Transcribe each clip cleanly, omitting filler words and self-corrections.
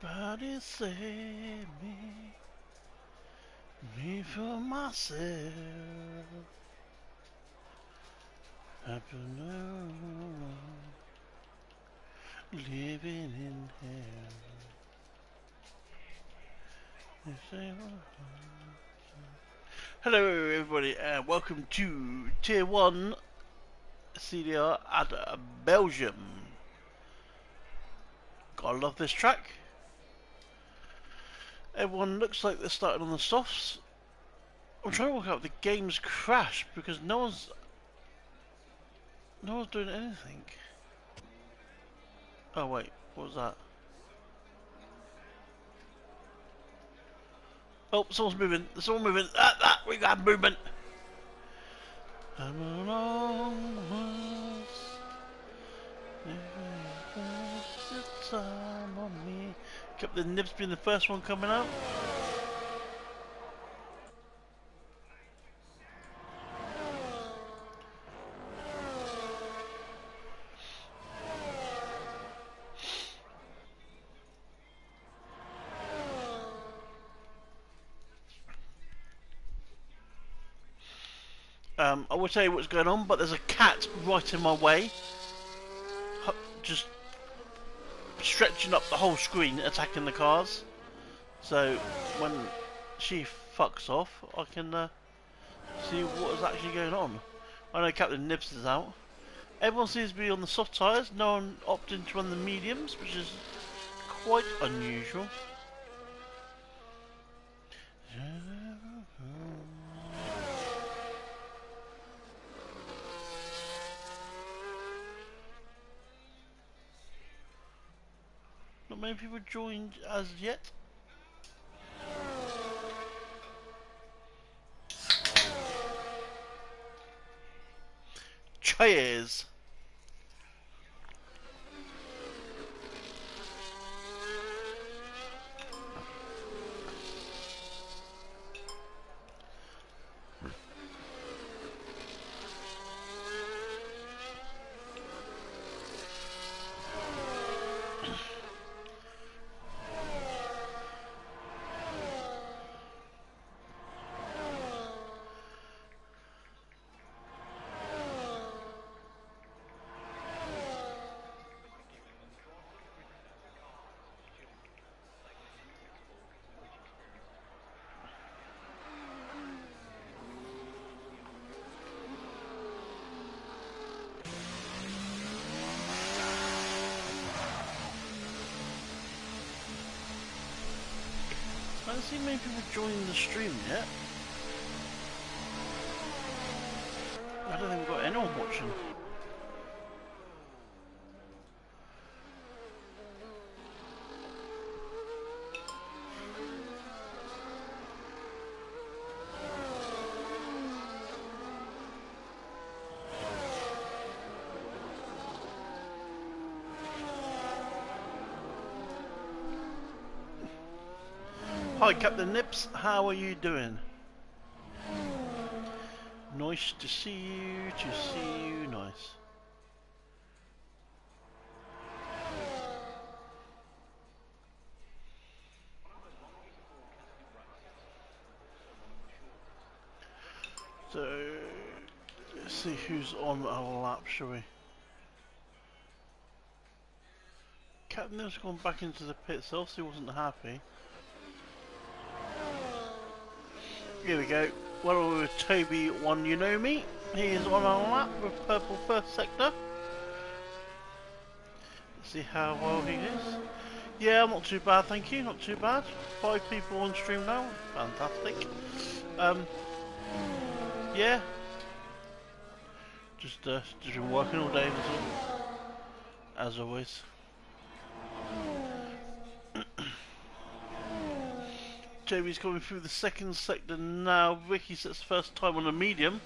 Everybody save me from myself. Afternoon, living in hell. Hello everybody and welcome to Tier 1 CDR at Belgium. Gotta love this track. Everyone looks like they're starting on the softs. I'm trying to work out if the game's crashed because no one's doing anything. Oh wait, what was that? Oh, someone's moving. There's someone moving. We got movement. I'm alone. The time on me. Kept the nibs being the first one coming out. I will tell you what's going on, but there's a cat right in my way, just stretching up the whole screen, attacking the cars. So when she fucks off, I can see what is actually going on. I know Captain Nibs is out. Everyone seems to be on the soft tyres. No one opted to run the mediums, which is quite unusual. Not many people joined as yet. Cheers! I haven't seen many people joining the stream yet. I don't think we've got anyone watching. Hi Captain Nips, how are you doing? Nice to see you, nice. So, let's see who's on our lap, shall we? Captain Nips gone back into the pits, obviously wasn't happy. Here we go. Well, with Toby one, you know me. He is on our lap with purple first sector. Let's see how well he is. Yeah, not too bad, thank you. Not too bad. 5 people on stream now. Fantastic. Yeah. Just been working all day, as always. Jamie's coming through the second sector now. Ricky sets first time on a medium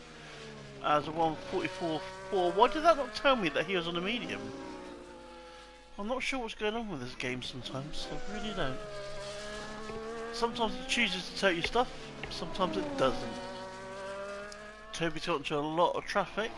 as a 1:44.4. Why did that not tell me that he was on a medium? I'm not sure what's going on with this game sometimes. I really don't. Sometimes it chooses to tell you stuff, sometimes it doesn't. Toby's got into a lot of traffic.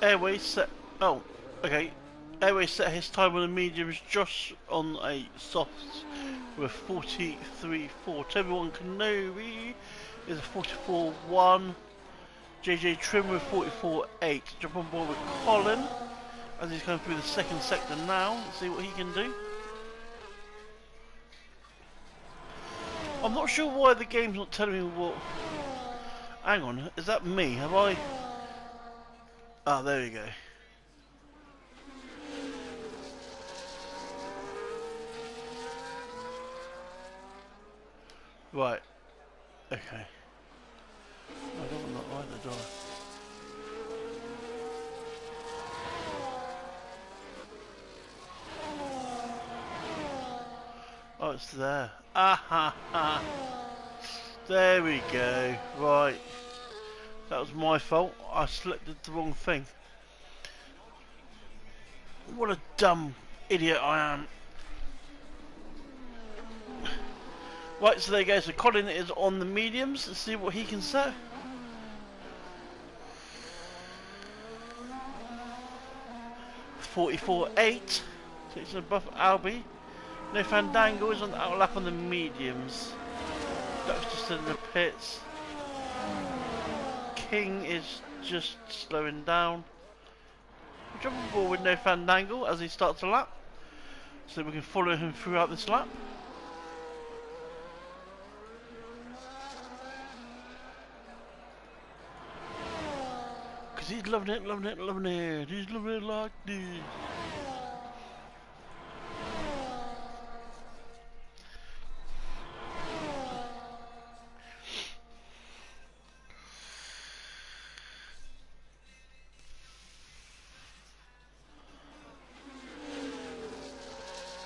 Airway set. Oh, okay. Airway set his time on the mediums. Josh on a softs with 43.4. Everyone Kenobi is a 44.1. JJ Trim with 44.8. Jump on board with Colin as he's going through the second sector now. Let's see what he can do. I'm not sure why the game's not telling me what. Hang on, is that me? Have I? Ah, there we go. Right. Okay. I don't want that either, do I? Oh, it's there. Ah ha ha. There we go. Right. That was my fault. I selected the wrong thing. What a dumb idiot I am. Right, so there you go. So Colin is on the mediums. Let's see what he can set. .44.8. So it's above Albie. No Fandango is on the outlap on the mediums. Duck's just in the pits. King is just slowing down. Jump on board with No Fandango as he starts a lap. So we can follow him throughout this lap. Because he's loving it, loving it, loving it. He's loving it like this.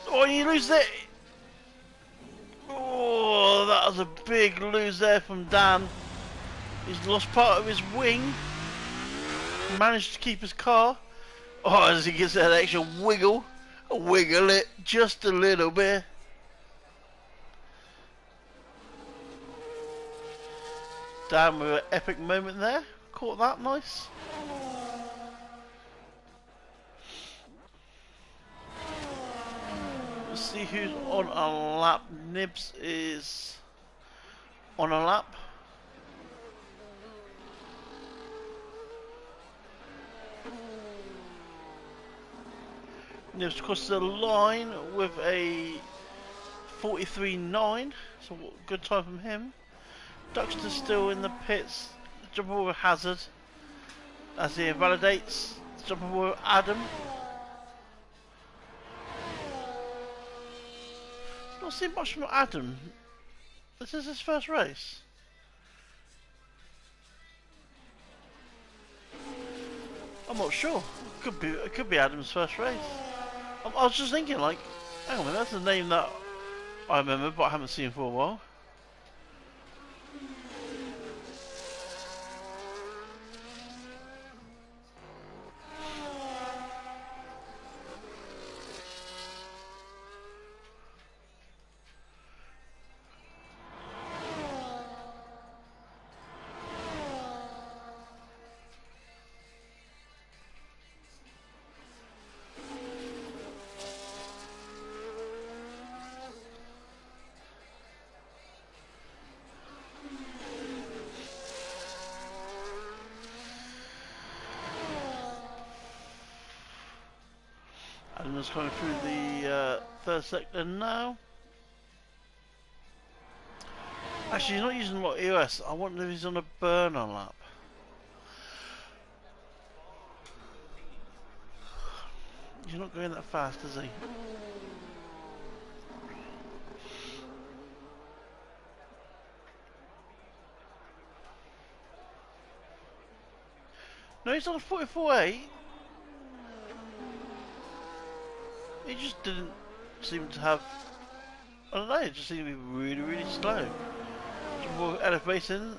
Oh, you lose it! Oh, that was a big lose there from Dan. He's lost part of his wing. Managed to keep his car. Oh, as he gets that extra wiggle. Wiggle it just a little bit. Dan with an epic moment there. Caught that nice. Let's see who's on a lap. Nibs is on a lap. Nibs crosses the line with a 43.9, so good time from him. Duckster's still in the pits. Jump over Hazard as he invalidates. Jump over Adam. Not seen much from Adam. This is his first race. I'm not sure. It could be Adam's first race. I was just thinking, like, hang on a minute, that's a name that I remember, but I haven't seen for a while. Adam's coming through the third sector now. Actually, he's not using a lot of EOS. I wonder if he's on a burner lap. He's not going that fast, is he? No, he's on a 44.8. He just didn't seem to have. I don't know, it just seemed to be really, really slow. Elevating,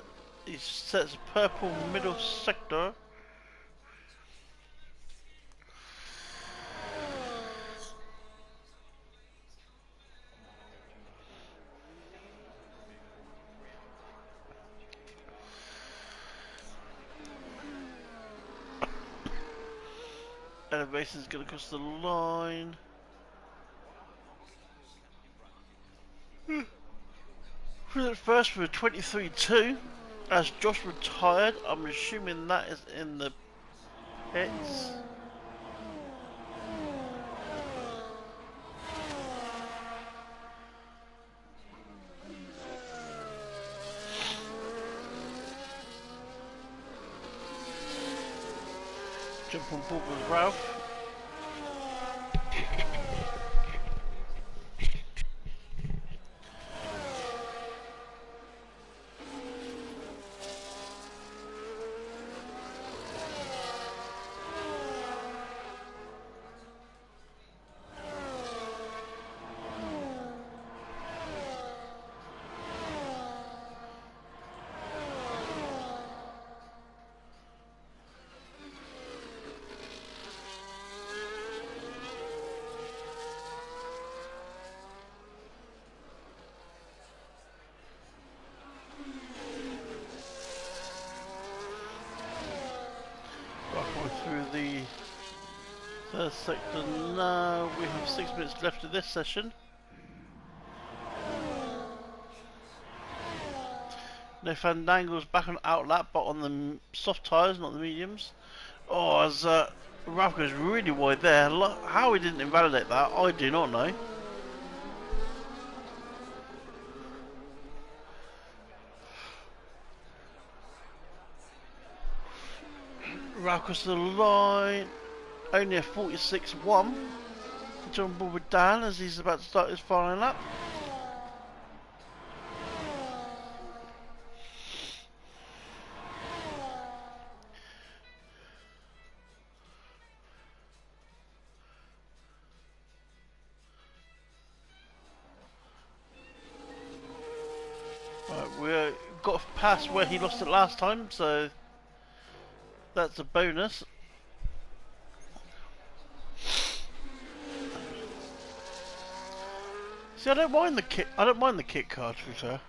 he sets a purple middle sector. race is going to cross the line. First for 23-2. As Josh retired, I'm assuming that is in the pits. Jump on board with Ralph. Through the third sector now. We have 6 minutes left of this session. No Fandango's back on outlap, but on the soft tyres, not the mediums. Oh, as Ralph goes really wide there. How he didn't invalidate that, I do not know. Ralph across the line. Only a 46-1. On board with Dan as he's about to start his final lap. Right, we got past where he lost it last time, so that's a bonus. See, I don't mind the kit. I don't mind the kit card, to be fair.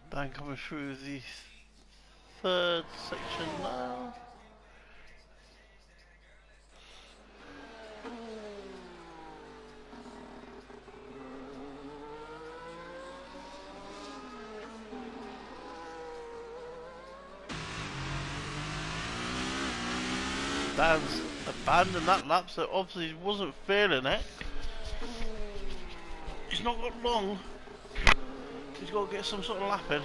Dan coming through the third section now. Dan's abandoned that lap, so obviously he wasn't feeling it. He's not got long. He's got to get some sort of lap in.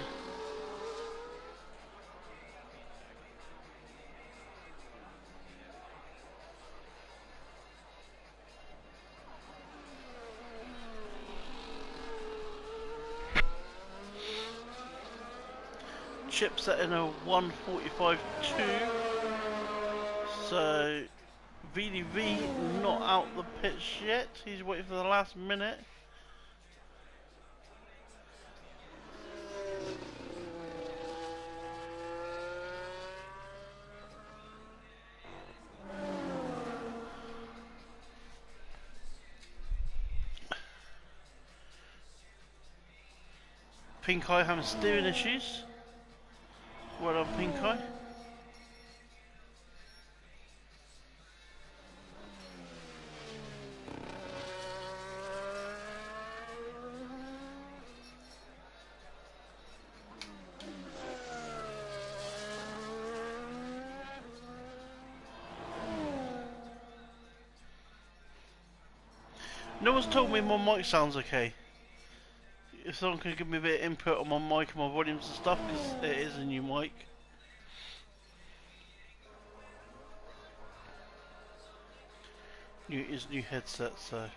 Chip set in a 1:45.2. So VDV not out the pits yet. He's waiting for the last minute. Pink Eye having steering issues. Well done, Pink Eye. No one's told me my mic sounds okay. If someone can give me a bit of input on my mic and my volumes and stuff, because it is a new mic. New headset, so.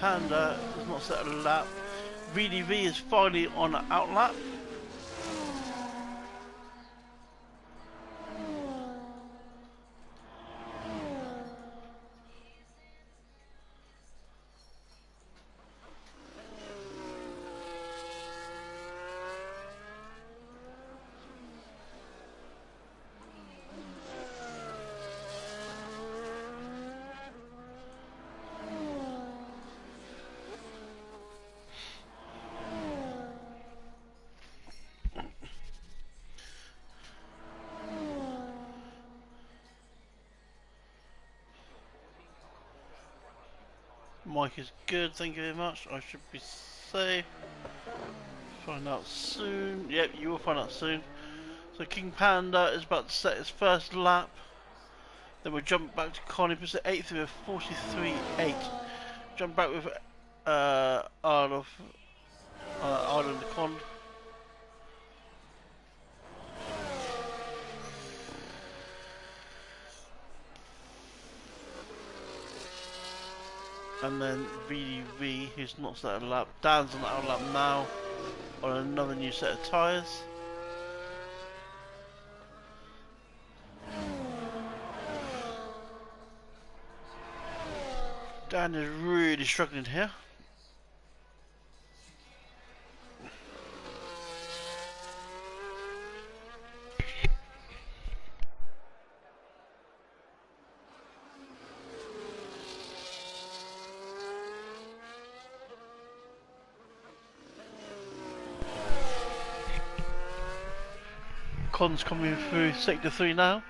Panda has not set a lap. VDV is finally on an outlap. Mike is good, thank you very much. I should be safe. Find out soon. Yep, you will find out soon. So King Panda is about to set his first lap. Then we'll jump back to Connie, puts it 8th with 43.8. Jump back with Isle of the Con. And then VDV, who's not set a lap. Dan's on that lap now on another new set of tyres. Dan is really struggling here. Con's coming through sector 3 now.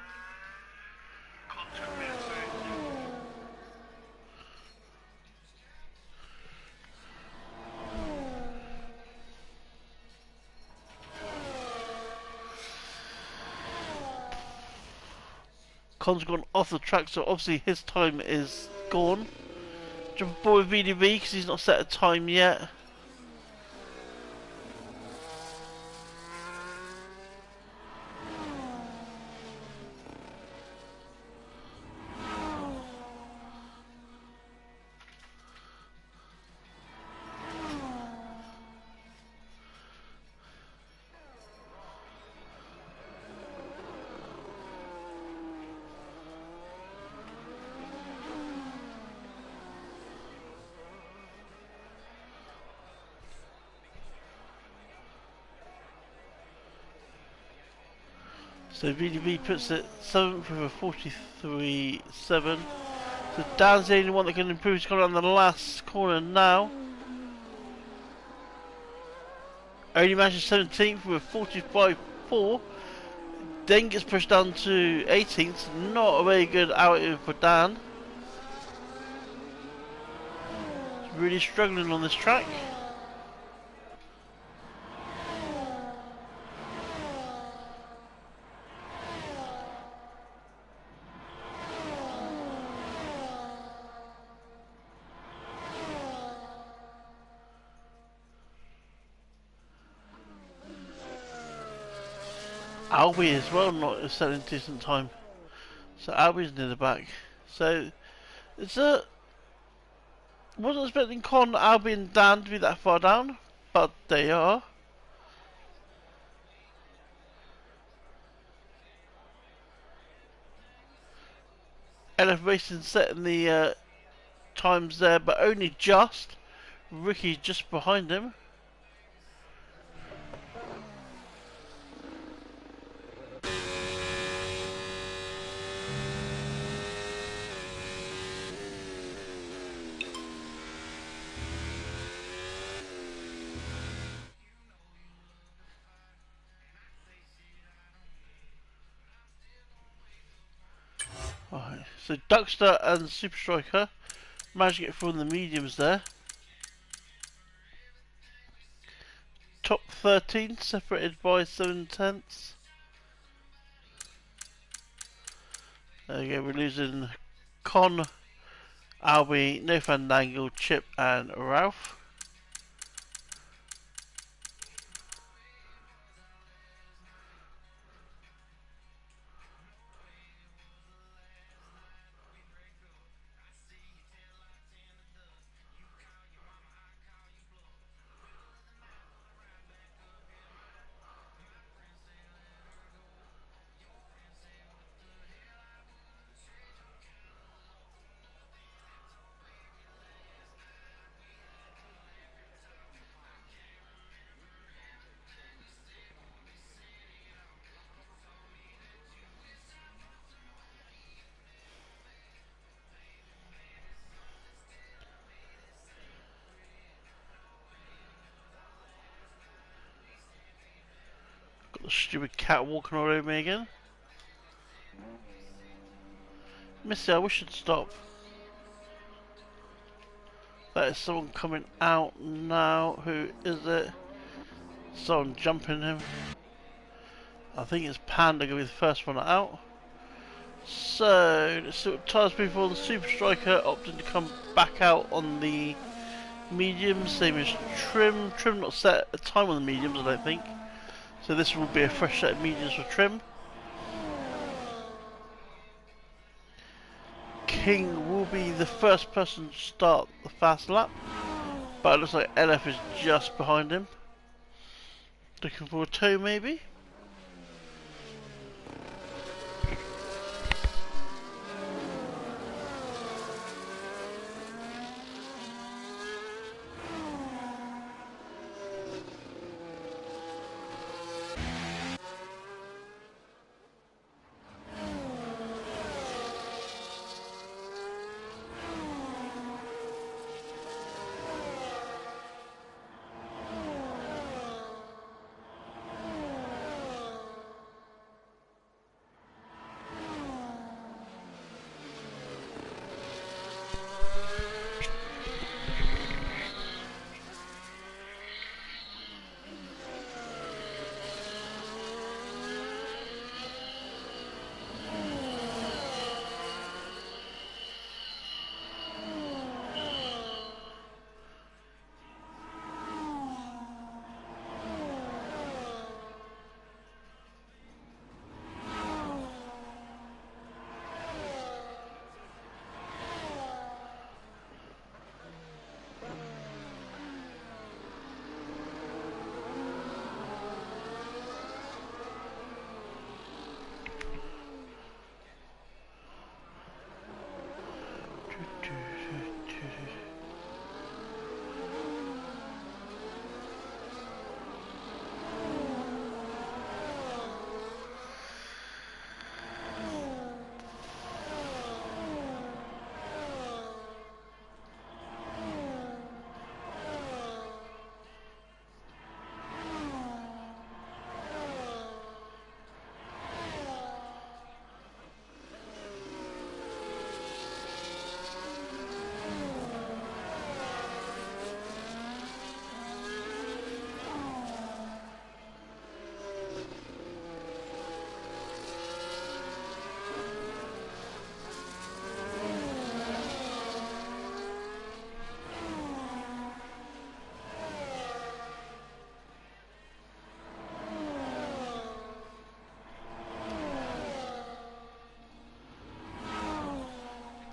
Con's gone off the track, so obviously his time is gone. Jump aboard with VDV because he's not set a time yet. So VDV puts it 7th with a 43.7. So Dan's the only one that can improve. He's gone around the last corner now. Only matches 17th with a 45.4. Then gets pushed down to 18th. Not a very good outing for Dan. He's really struggling on this track. Albie as well not selling decent time. So Albie's near the back. So it's wasn't expecting Con, Albie and Dan to be that far down, but they are. LF Racing setting the times there, but only just. Ricky just behind him. Alright, so Duckster and Super Striker managed to get through the mediums there. Top 13 separated by 7/10. There we go, we're losing Con, Albie, No Fandangle, Chip and Ralph. The stupid cat walking all over me again. Missy, I wish you'd stop. That is someone coming out now. Who is it? Someone jumping him. I think it's Panda going to be the first one out. So, let's see what tyres before the Super Striker opting to come back out on the mediums, same as Trim. Trim not set a time on the mediums, I don't think. So this will be a fresh set of mediums for Trim. King will be the first person to start the fast lap, but it looks like LF is just behind him. Looking for a tow maybe?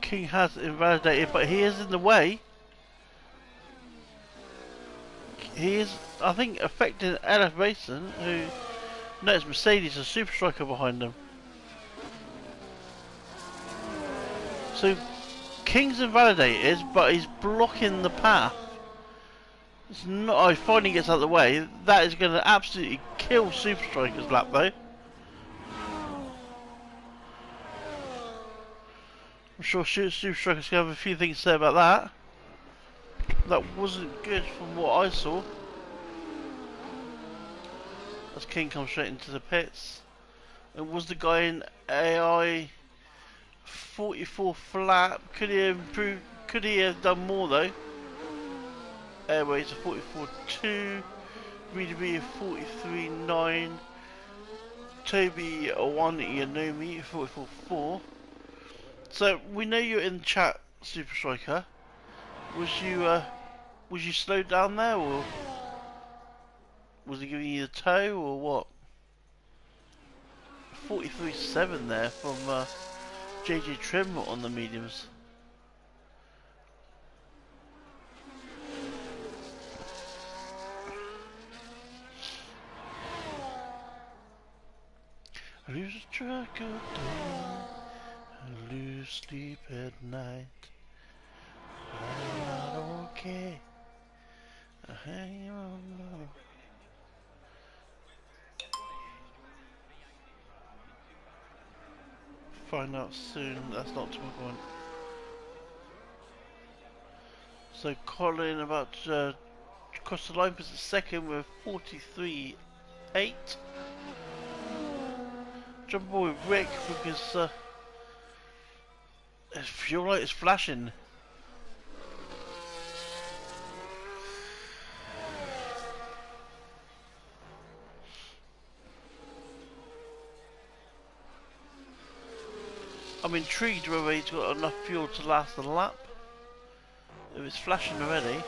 King has invalidated, but he is in the way. He is, I think, affecting LF Mason, who knows Mercedes a Super Striker behind him. So King's invalidated, but he's blocking the path. It's not. Oh, he finally gets out of the way. That is going to absolutely kill Super Striker's lap, though. I'm sure Super Striker's going to have a few things to say about that. That wasn't good from what I saw. As King comes straight into the pits. It was the guy in AI 44 flat. Could he have improved? Could he have done more though? Airways a 44.2. VDB a 43.9. Toby a 1 Yanomi 44.4. So we know you're in the chat, Super Striker. Was you slowed down there, or was he giving you a tow, or what? 43.7 there from JJ Trim on the mediums. I lose track of day, I lose sleep at night. I'm not okay. I hang on. Find out soon. That's not to my point. So Colin about to cross the line for the second with 43.8. jump over with Rick because his fuel light is flashing. I'm intrigued whether he's got enough fuel to last the lap. If it's flashing already,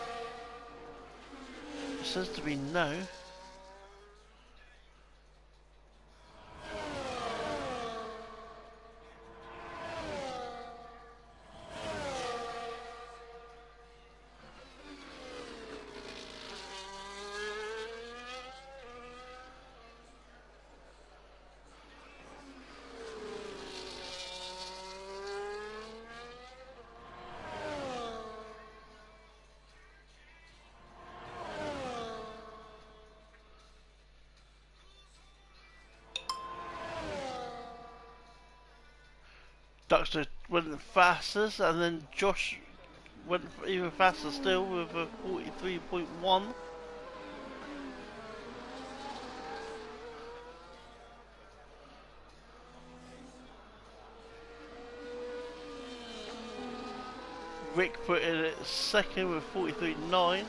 it says to be no. Duxter went fastest, and then Josh went even faster still with a 43.1. Rick put in at second with 43.9.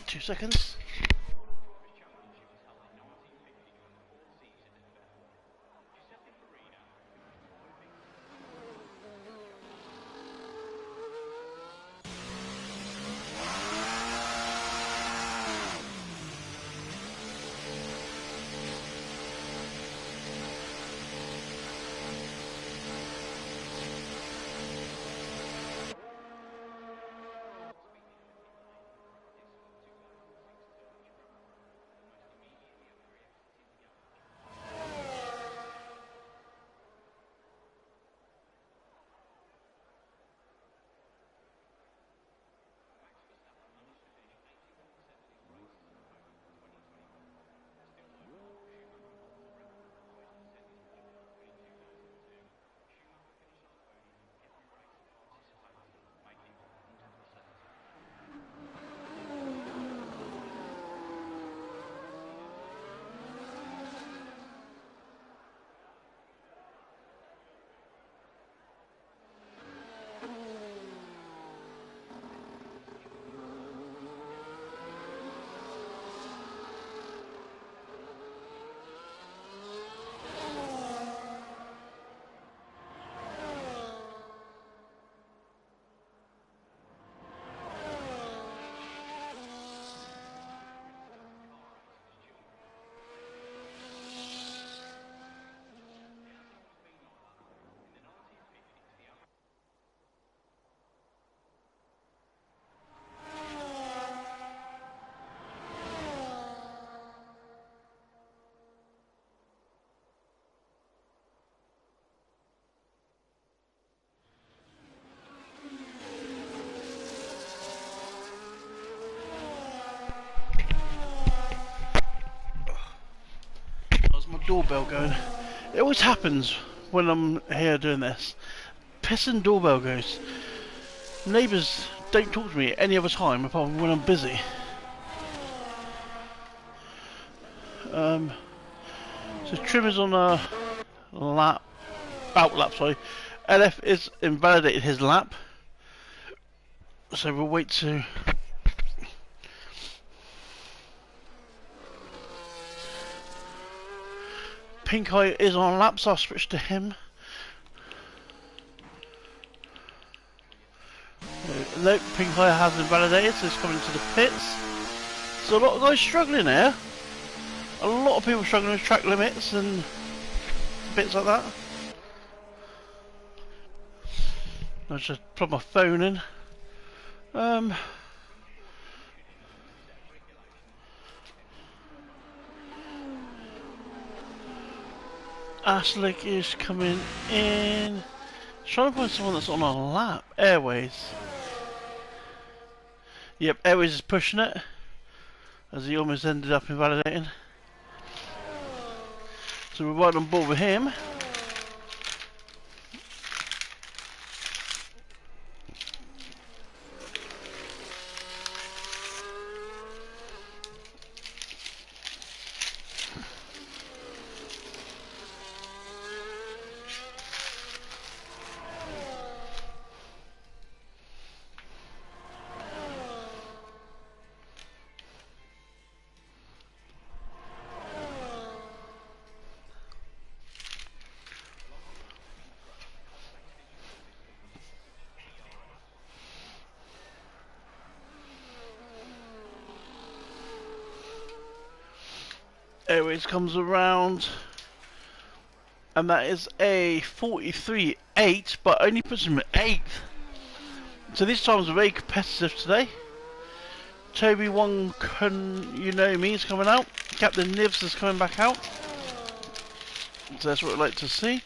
Two seconds. Doorbell going. It always happens when I'm here doing this. Pissing doorbell goes. Neighbours don't talk to me any other time apart from when I'm busy. So trim is on a lap, out lap, sorry. LF is invalidated his lap, so we'll wait to. Pink Eye is on lap, so I'll switch to him. Nope, Pink Eye has invalidated, so it's coming to the pits. So a lot of guys struggling here. A lot of people struggling with track limits and bits like that. I'll just plug my phone in. Aslick is coming in. Trying to find someone that's on a lap. Airways. Yep, Airways is pushing it, as he almost ended up invalidating. So we're right on board with him. Airways comes around, and that is a 43.8, but only puts him at 8th. So these times are very competitive today. Toby Wong You Know Me is coming out. Captain Nivs is coming back out. So that's what I'd like to see.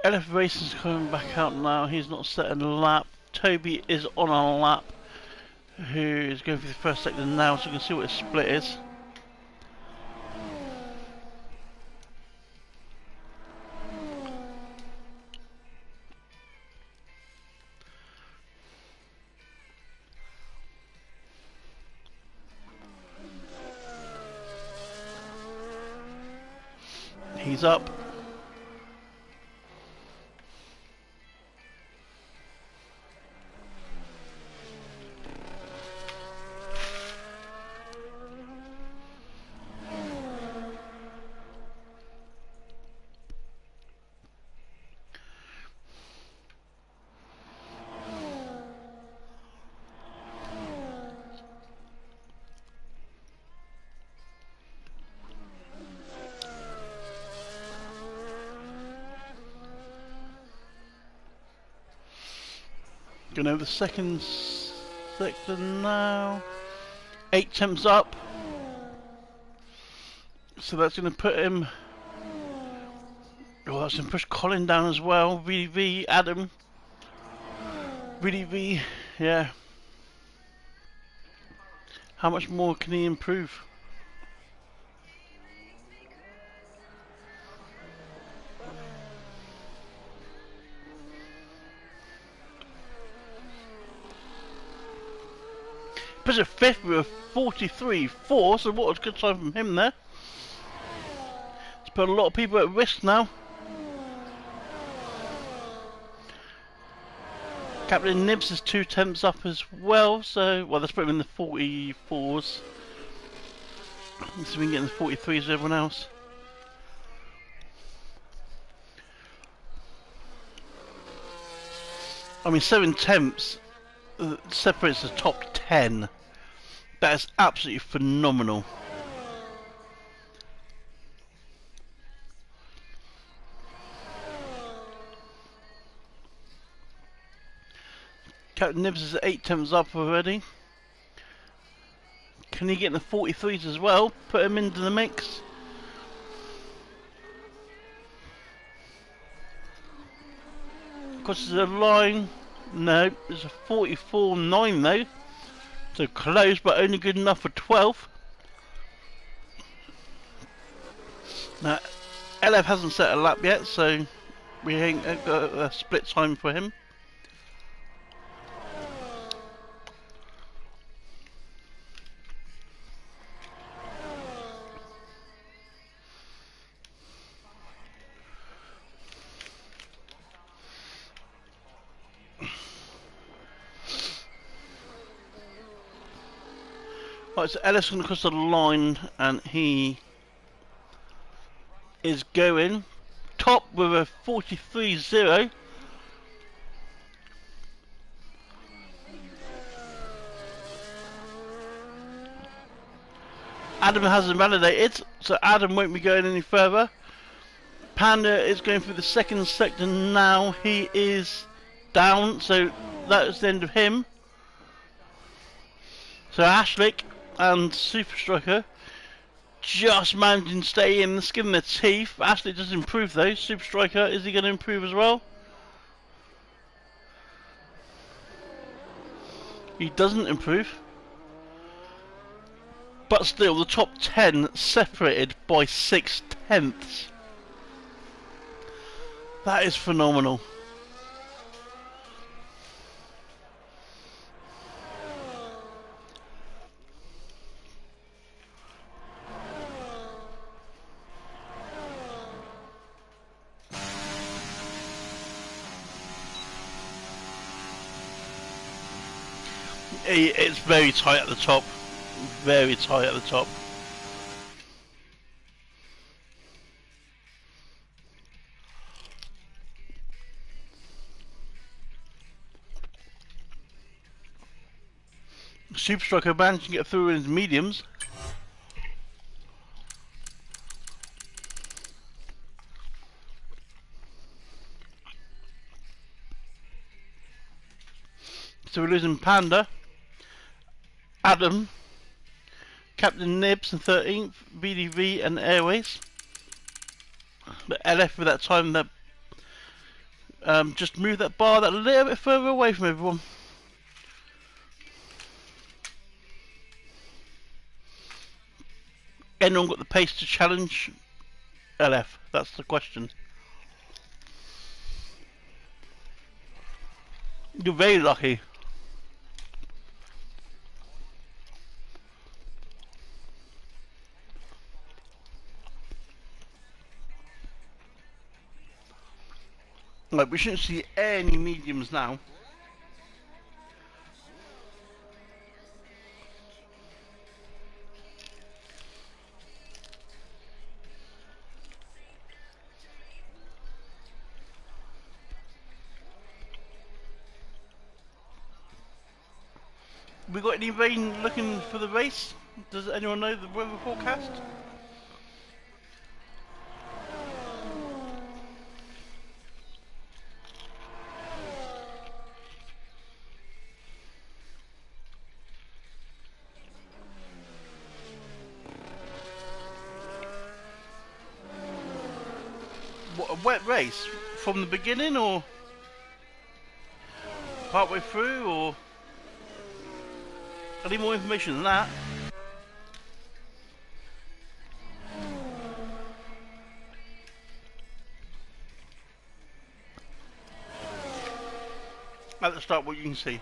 LF Racing's coming back out now. He's not setting a lap. Toby is on a lap, who is going for the first sector now, so we can see what his split is. He's up. Going over the second sector now. 8 temps up. So that's going to put him... Oh, that's going to push Colin down as well. VDV, Adam. VDV, yeah. How much more can he improve? Puts a 5th with a 43.4, so what a good time from him there. It's put a lot of people at risk now. Captain Nibs is 2 temps up as well, so, well, let's put him in the 44s. So we can get in the 43s with everyone else. I mean, 7 temps separates the top 10. That is absolutely phenomenal. Captain Nibs is at 8 temps up already. Can he get in the 43s as well? Put him into the mix. Crosses the line. No, it's a 44.9 though. So close, but only good enough for 12th. Now, LF hasn't set a lap yet, so we ain't got a split time for him. Right, so Ellis going to cross the line, and he is going. top with a 43.0. Adam hasn't validated, so Adam won't be going any further. Panda is going through the second sector now. He is down, so that is the end of him. So Ashlik and Super Striker just managing to stay in the skin of their teeth. Ashlik does improve though. Super Striker, is he going to improve as well? He doesn't improve. But still, the top 10 separated by 6/10. That is phenomenal. It's very tight at the top. Very tight at the top. Super Striker managed to get through in mediums. So we're losing Panda, Adam, Captain Nibs in 13th, VDV and Airways. But LF with that time that just moved that bar that little bit further away from everyone. Anyone got the pace to challenge LF? That's the question. You're very lucky. Like, we shouldn't see any mediums now. We got any rain looking for the race? Does anyone know the weather forecast? What, a wet race? From the beginning or partway through, or I need more information than that. At the start, what you can see.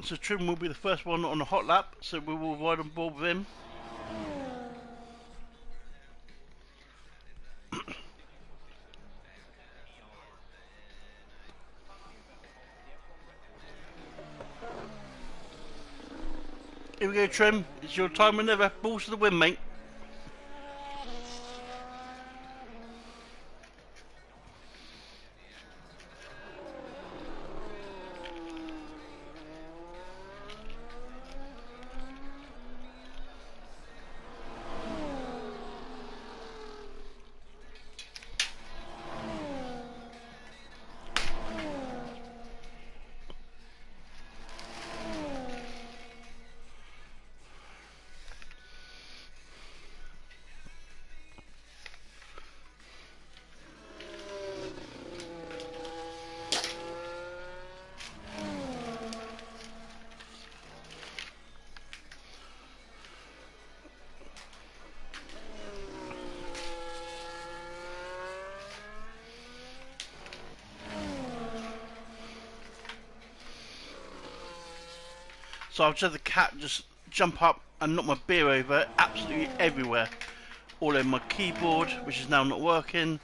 So Trim will be the first one on a hot lap, so we will ride on board with him. Here we go, Trim. It's your time whenever. Balls to the wind, mate. So I've just had the cat just jump up and knock my beer over absolutely everywhere. All in my keyboard, which is now not working.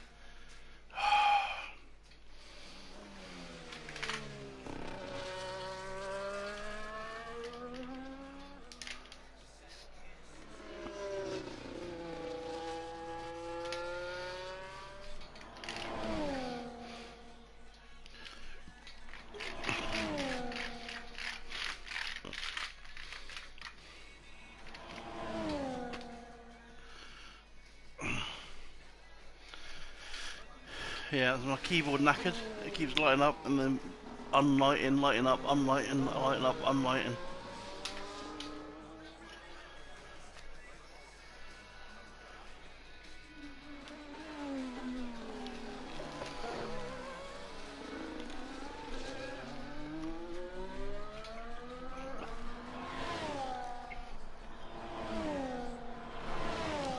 Yeah, my keyboard knackered. It keeps lighting up and then unlighting, lighting up, unlighting, lighting up, unlighting.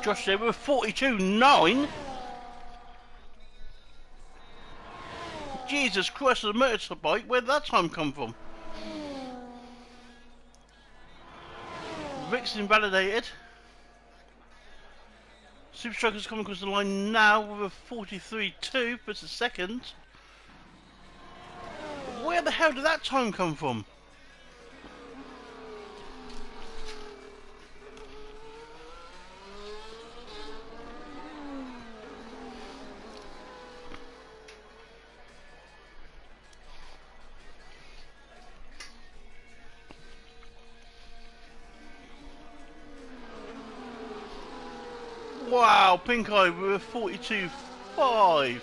Josh said we're 42.9. Jesus Christ, a motorbike, where'd that time come from? Rick's invalidated. Super Striker's coming across the line now with a 43.2 for a second. Where the hell did that time come from? Wow, Pink Eye with a 42.5.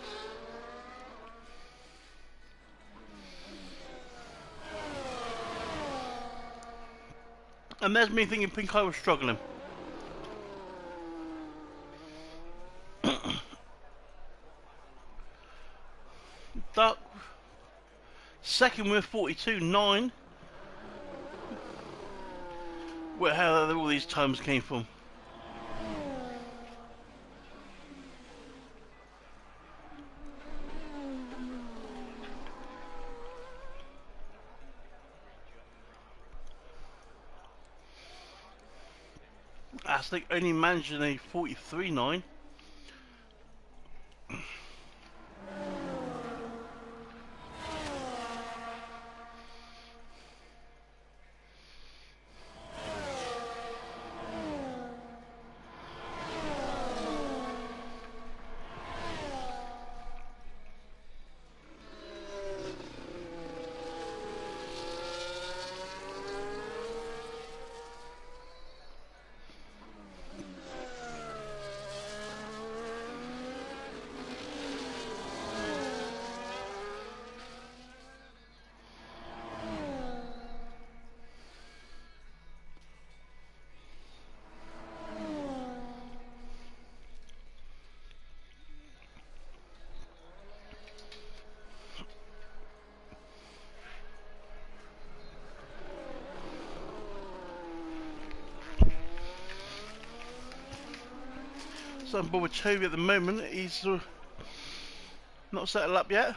And there's me thinking Pink Eye was struggling. Duck second with 42.9. Where the hell all these times came from? That's like only managing a 43.9. So I'm bored with Toby at the moment. He's not settled up yet.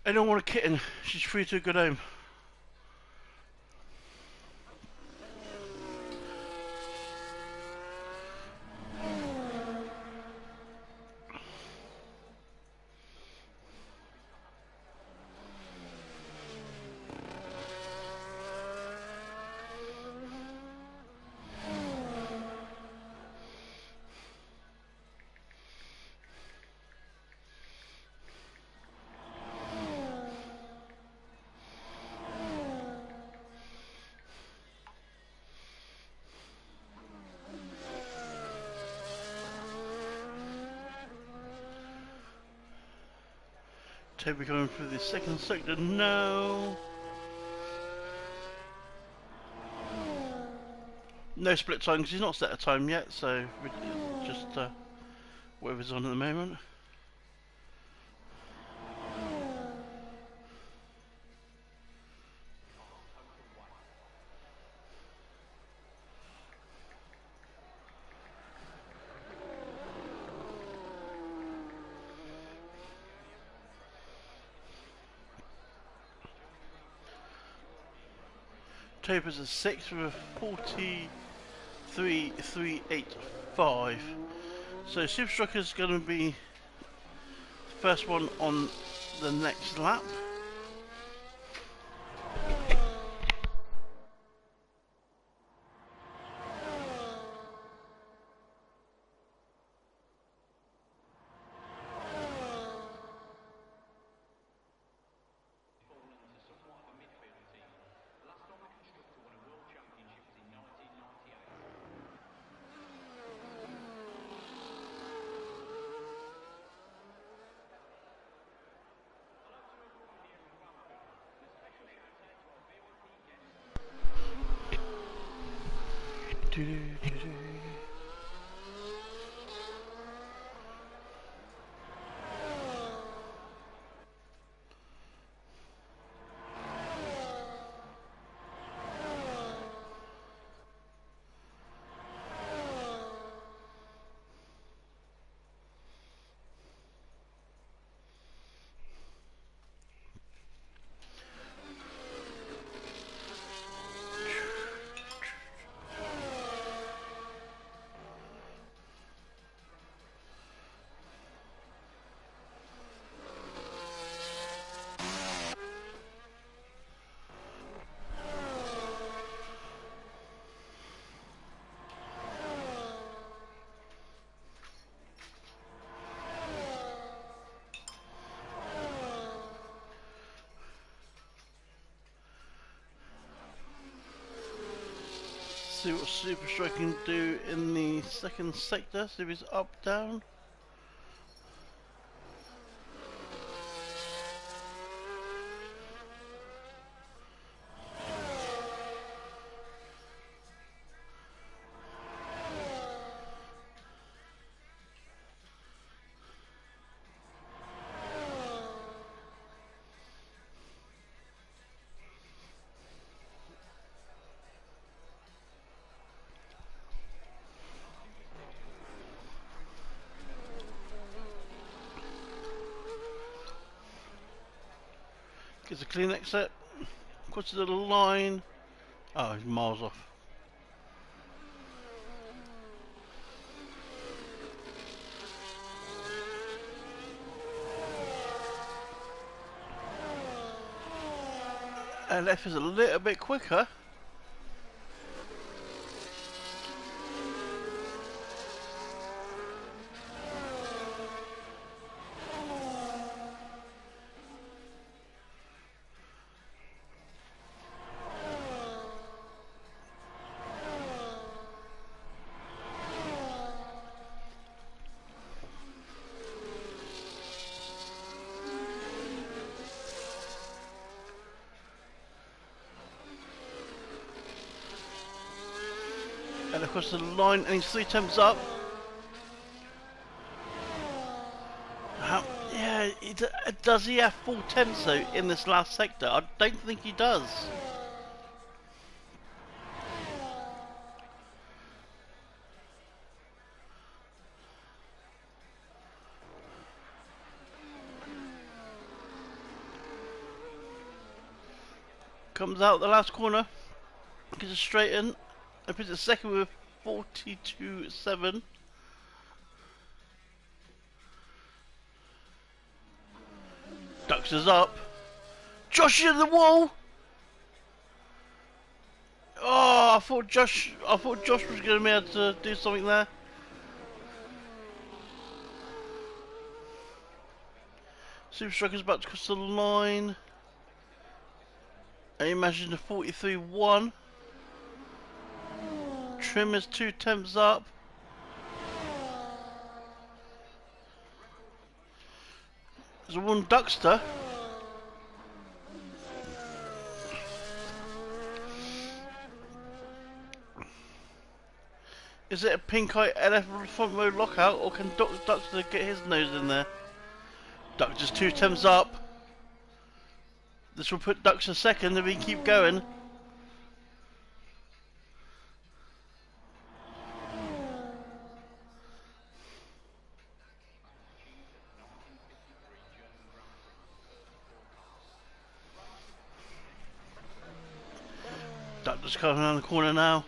I don't want a kitten. She's free to a good home. Toby coming through the second sector now. No split time because he's not set a time yet, so just whatever's on at the moment. October's the 6th with a 43.385. So Super Trucker's going to be the first one on the next lap. See what Super Strike can do in the second sector, see if he's up, down. Gets a clean exit, across to the line. Oh, he's miles off. And F is a little bit quicker. And across the line, and he's 3 temps up. Yeah, does he have full temps though in this last sector? I don't think he does. Comes out the last corner, gets it straight in, and puts it second with 42.7. Ducks us up. Josh in the wall. Oh, I thought Josh was going to be able to do something there. Super Striker's about to cross the line. I imagine the 43.1. Trim is 2 temps up. There's a one Duckster. Is it a pink eye LF front row lockout, or can Duckster get his nose in there? Duckster's 2 temps up. This will put Duckster second if he keep going. That just coming around the corner now.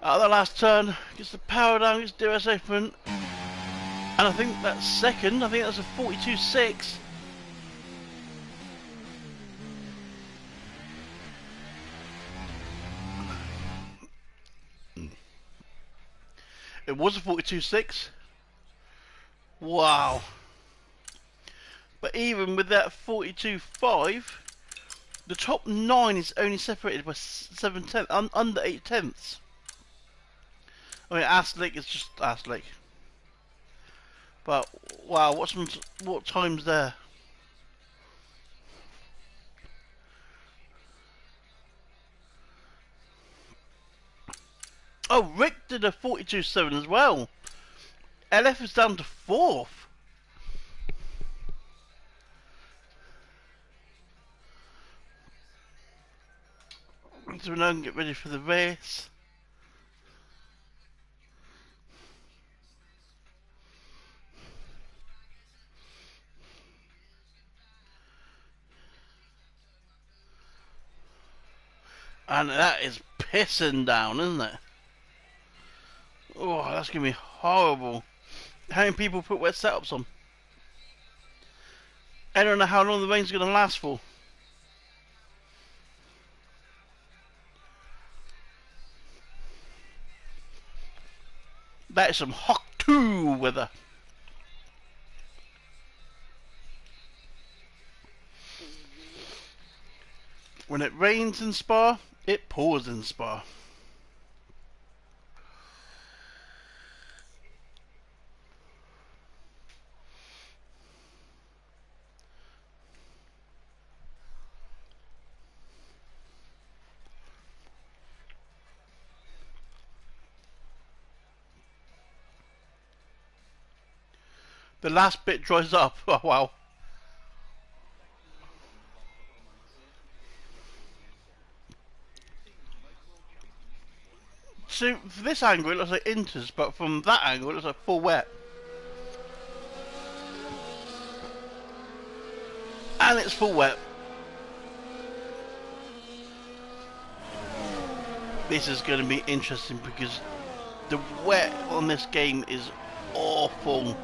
Out of the last turn, gets the power down, gets DRS open. And I think that's second. I think that's a 42.6. It was a 42.6. Wow. But even with that 42.5, the top 9 is only separated by 7 tenths, under 8 tenths. I mean, Aslick is just Aslick. But wow, what times there? Oh, Rick did a 42.7 as well. LF is down to 4th. So now I can get ready for the race. And that is pissing down, isn't it? Oh, that's going to be horrible. How many people put wet setups on? I don't know how long the rain's going to last for. That is some hot 2 weather. When it rains in Spa, it pours in Spa. The last bit dries up. Oh wow. So from this angle it looks like inters, but from that angle it looks like full wet. And it's full wet. This is going to be interesting because the wet on this game is awful.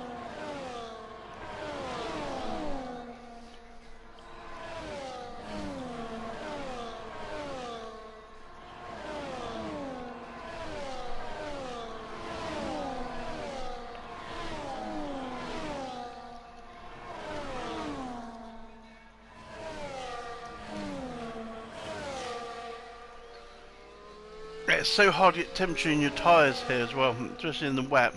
It's so hard to get temperature in your tyres here as well, especially in the wet.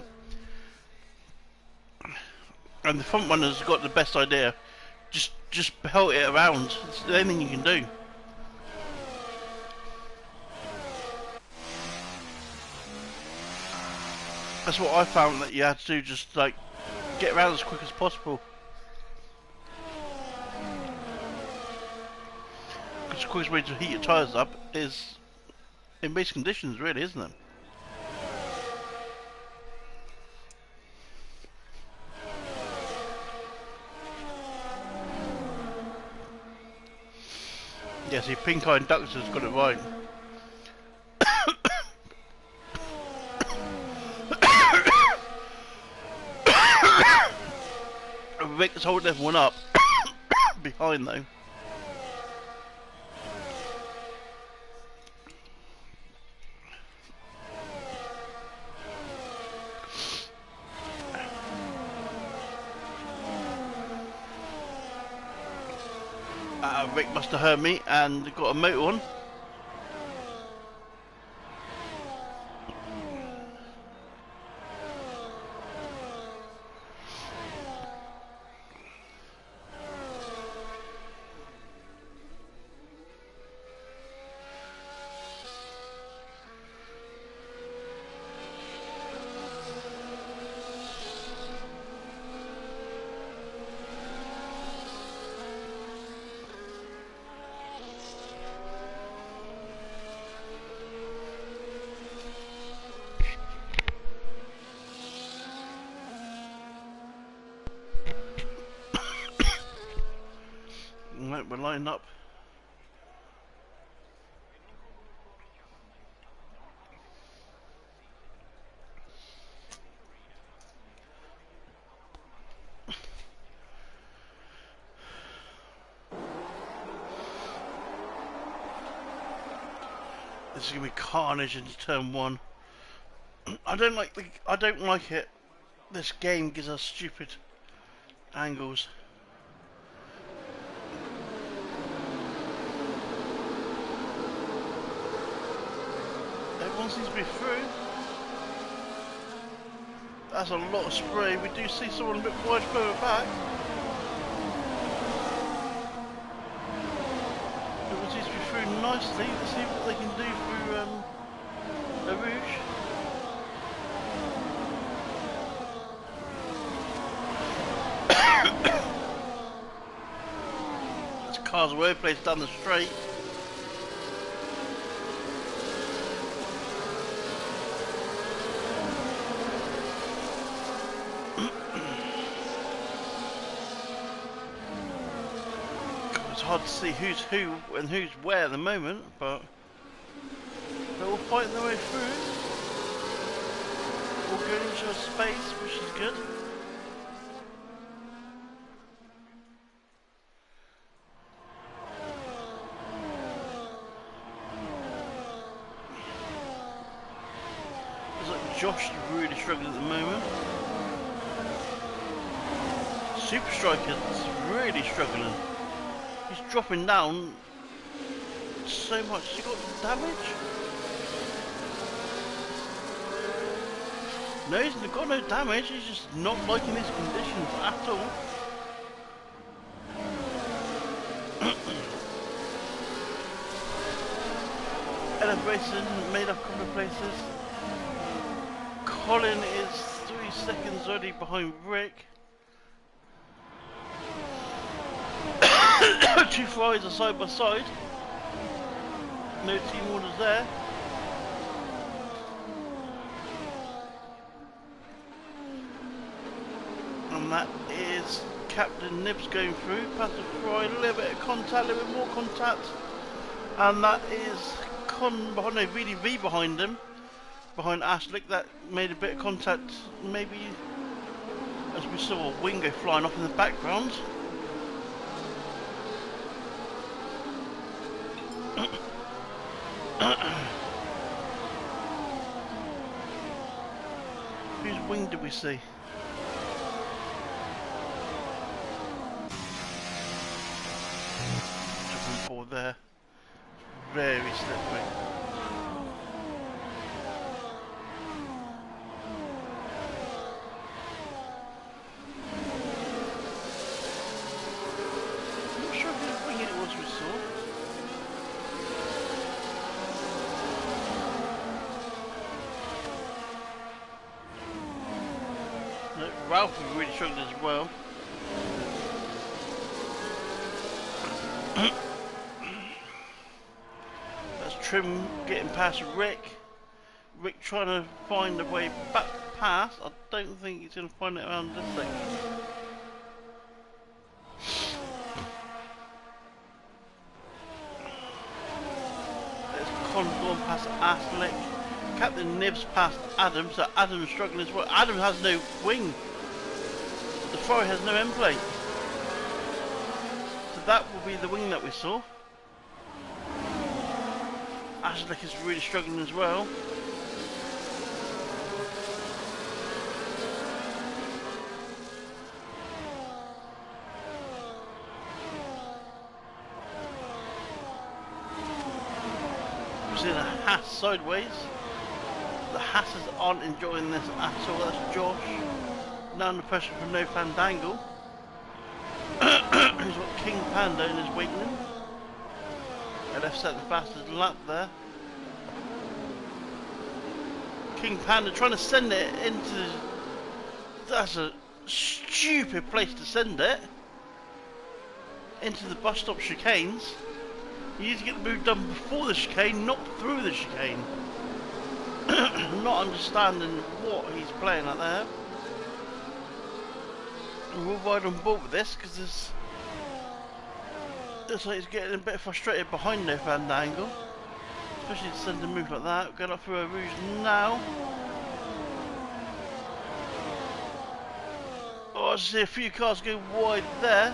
And the front runner's got the best idea. Just belt it around. It's the only thing you can do. That's what I found that you had to do, just like get around as quick as possible. Because the quickest way to heat your tyres up is in base conditions, really, isn't it? Yeah, see, Pink Eye Inductor's got it right. Vic's holding everyone up behind though. Rick must have heard me and got a motor on. Right, we're lined up. This is gonna be carnage into turn one. I don't like it. This game gives us stupid angles. Everyone seems to be through. That's a lot of spray. We do see someone a bit wide further back. Everyone seems to be through nicely. Let's see what they can do through the Rouge. There's cars all over the place down the straight. It's hard to see who's who and who's where at the moment, but they're all fighting their way through. All going into a space, which is good. Looks like Josh is really struggling at the moment. Super Striker is really struggling. He's dropping down so much. Has he got damage? No, he's got no damage. He's just not liking these conditions at all. LF Racing made up a couple of places. Colin is 3 seconds already behind Rick. 2 Ferraris are side by side. No team orders there. And that is Captain Nibs going through. Past the Ferrari, a little bit of contact, a little bit more contact. And that is VDV behind him. Behind Ashlick, that made a bit of contact. Maybe as we saw a wing go flying off in the background. Whose wing did we see? Jumping forward there. Very slippery. I'm not sure whose wing it was we saw. Ralph was really struggling as well. That's Trim getting past Rick. Rick trying to find a way back past. I don't think he's going to find it around this section. There's Con going past Ashlick. Captain Nibs past Adam, so Adam's struggling as well. Adam has no wing. The Ferrari has no end plate. So that will be the wing that we saw. Ashlick is really struggling as well. We're seeing a Haas sideways. The Hasses aren't enjoying this at all. That's Josh. Now under pressure from No Fandangle. Who's got King Panda in his waiting. LF set the fastest lap there. King Panda trying to send it into... That's a stupid place to send it. Into the bus stop chicanes. You need to get the move done before the chicane, not through the chicane. Not understanding what he's playing at there. And we'll ride on board with this because this looks like he's getting a bit frustrated behind No Fandangle, especially to send a move like that. Going up through a Rouge now. Oh, I see a few cars go wide there.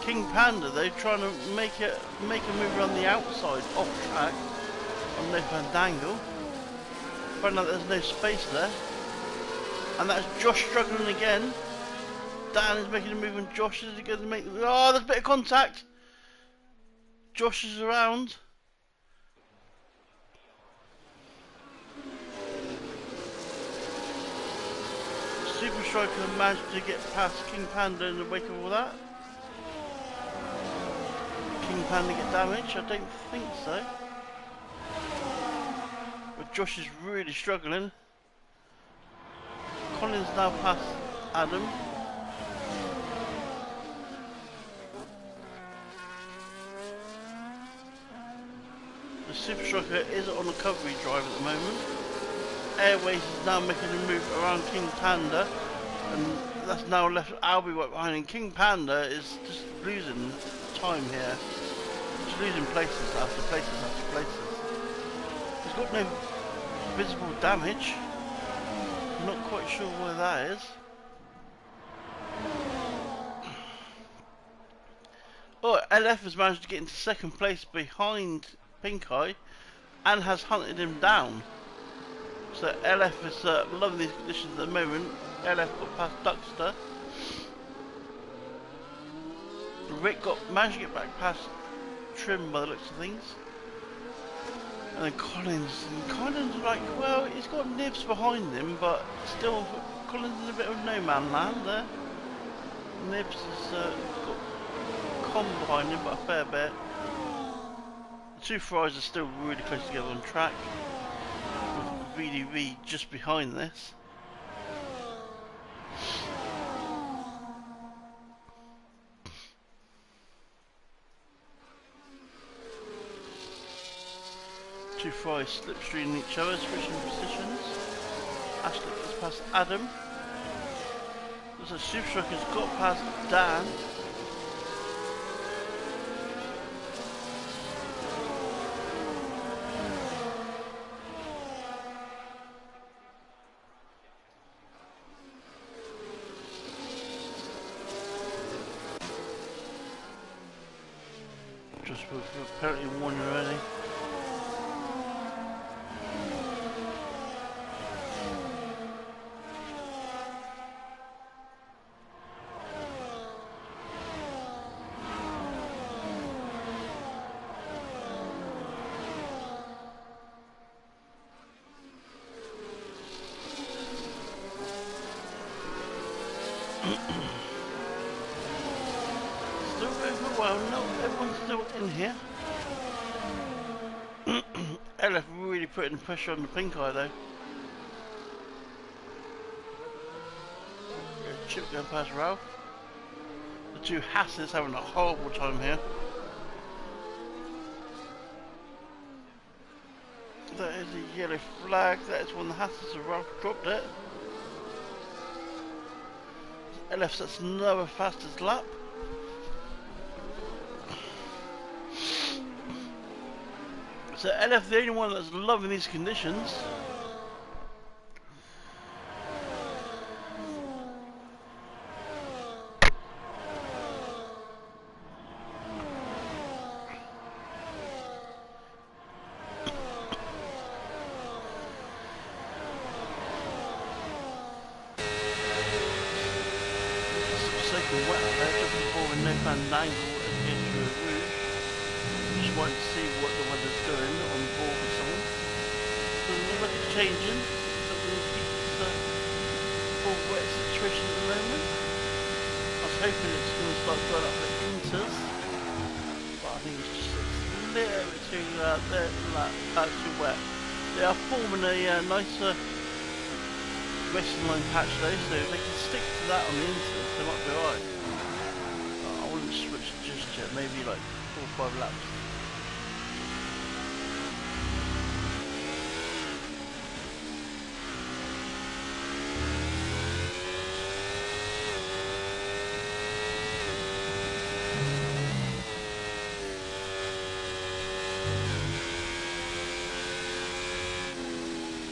King Panda though trying to make a move around the outside off track. on no fandangle. Find out there's no space there. And that's Josh struggling again. Dan is making a move and Josh is going to make... Oh, there's a bit of contact. Josh is around. Super Striker managed to get past King Panda in the wake of all that. King Panda get damaged? I don't think so. But Josh is really struggling. Colin's now past Adam. The Super Striker is on a recovery drive at the moment. Airways is now making a move around King Panda, and that's now left Albie right behind, and King Panda is just losing time here. Just losing places after places after places. He's got no visible damage. I'm not quite sure where that is. Oh, LF has managed to get into second place behind Pink Eye and has hunted him down. So LF is loving these conditions at the moment. LF got past Duckster. Rick managed to get back past Trim by the looks of things. And then Collins is like, well, he's got Nibs behind him, but still Collins is in a bit of no man land there. Nibs has got Con behind him, but a fair bit. The two Fries are still really close together on track, with VDV just behind this. Two Fries slipstreaming each other, switching positions. Ashley gets past Adam. Looks like Super Striker's got past Dan. Just apparently won already. Still going well, no, everyone's still in here. LF really putting pressure on the Pink Eye though. Chip going past Ralph. The two Hasses having a horrible time here. That is a yellow flag, that is one of the Hasses, so Ralph dropped it. LF sets another fastest lap. So LF the only one that's loving these conditions. Wet out there, just before no fandangle against the roof. Just wanted to see what the weather's doing on board with someone. So the weather's changing, so we're going to keep this full wet situation at the moment. I was hoping it's going to start drying up the inters, but I think it's just a little bit too wet. They are forming a nicer racing line patch though, so if they can stick to that on the inters, they might be alright. I wouldn't switch just yet, maybe like 4 or 5 laps.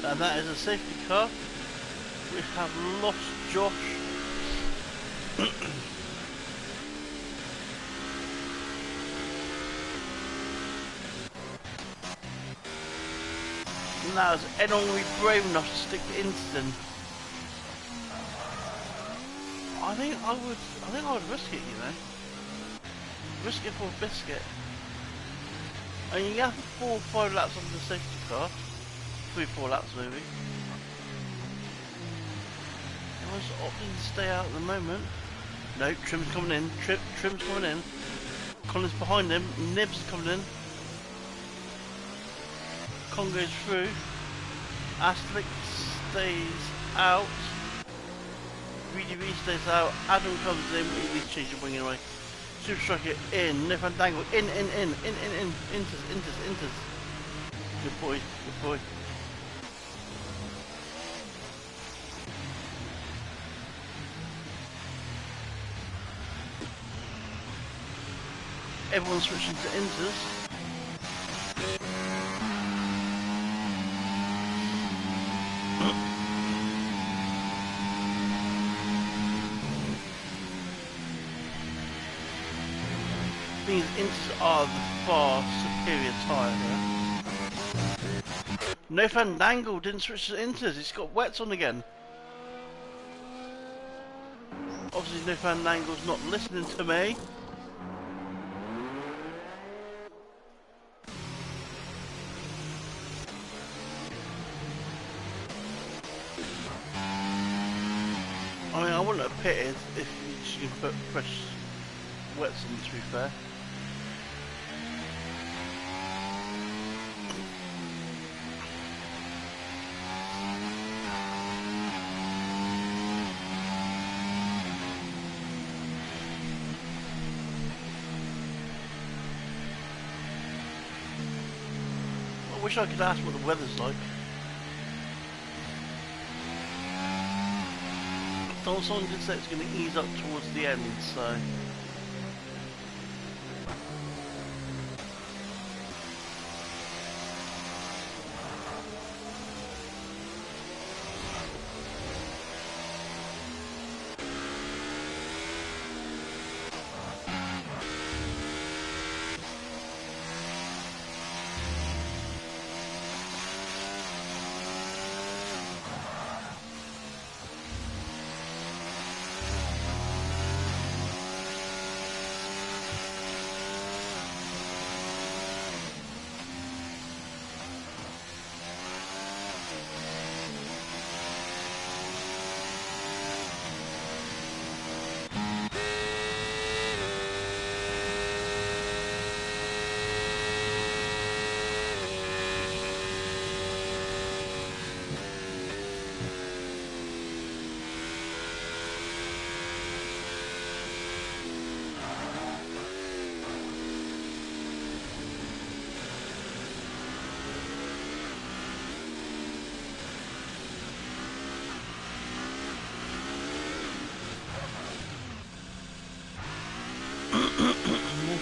And that is a safety car. We have lost Josh. Now, is anyone going to be brave enough to stick the inters in? I think I would risk it, you know. Risk it for a biscuit. And you have 4 or 5 laps on the safety car. 3 or 4 laps maybe. I was opting to stay out at the moment. No, Trim's coming in. Trim's coming in. Colin's behind him. Nibs is coming in. Con goes through. Astlik stays out. VDB stays out. Adam comes in. He needs to change the wing anyway. Super Striker in. No Fandango. In. Inters. Good boy. Everyone's switching to inters. These inters are the far superior tyre here. No Fandango didn't switch to inters. He's got wets on again. Obviously, No Fandango's not listening to me. I mean, I wouldn't have pitted if you just put fresh wets on, to be fair. I wish I could ask what the weather's like. Someone did say it's going to ease up towards the end, so...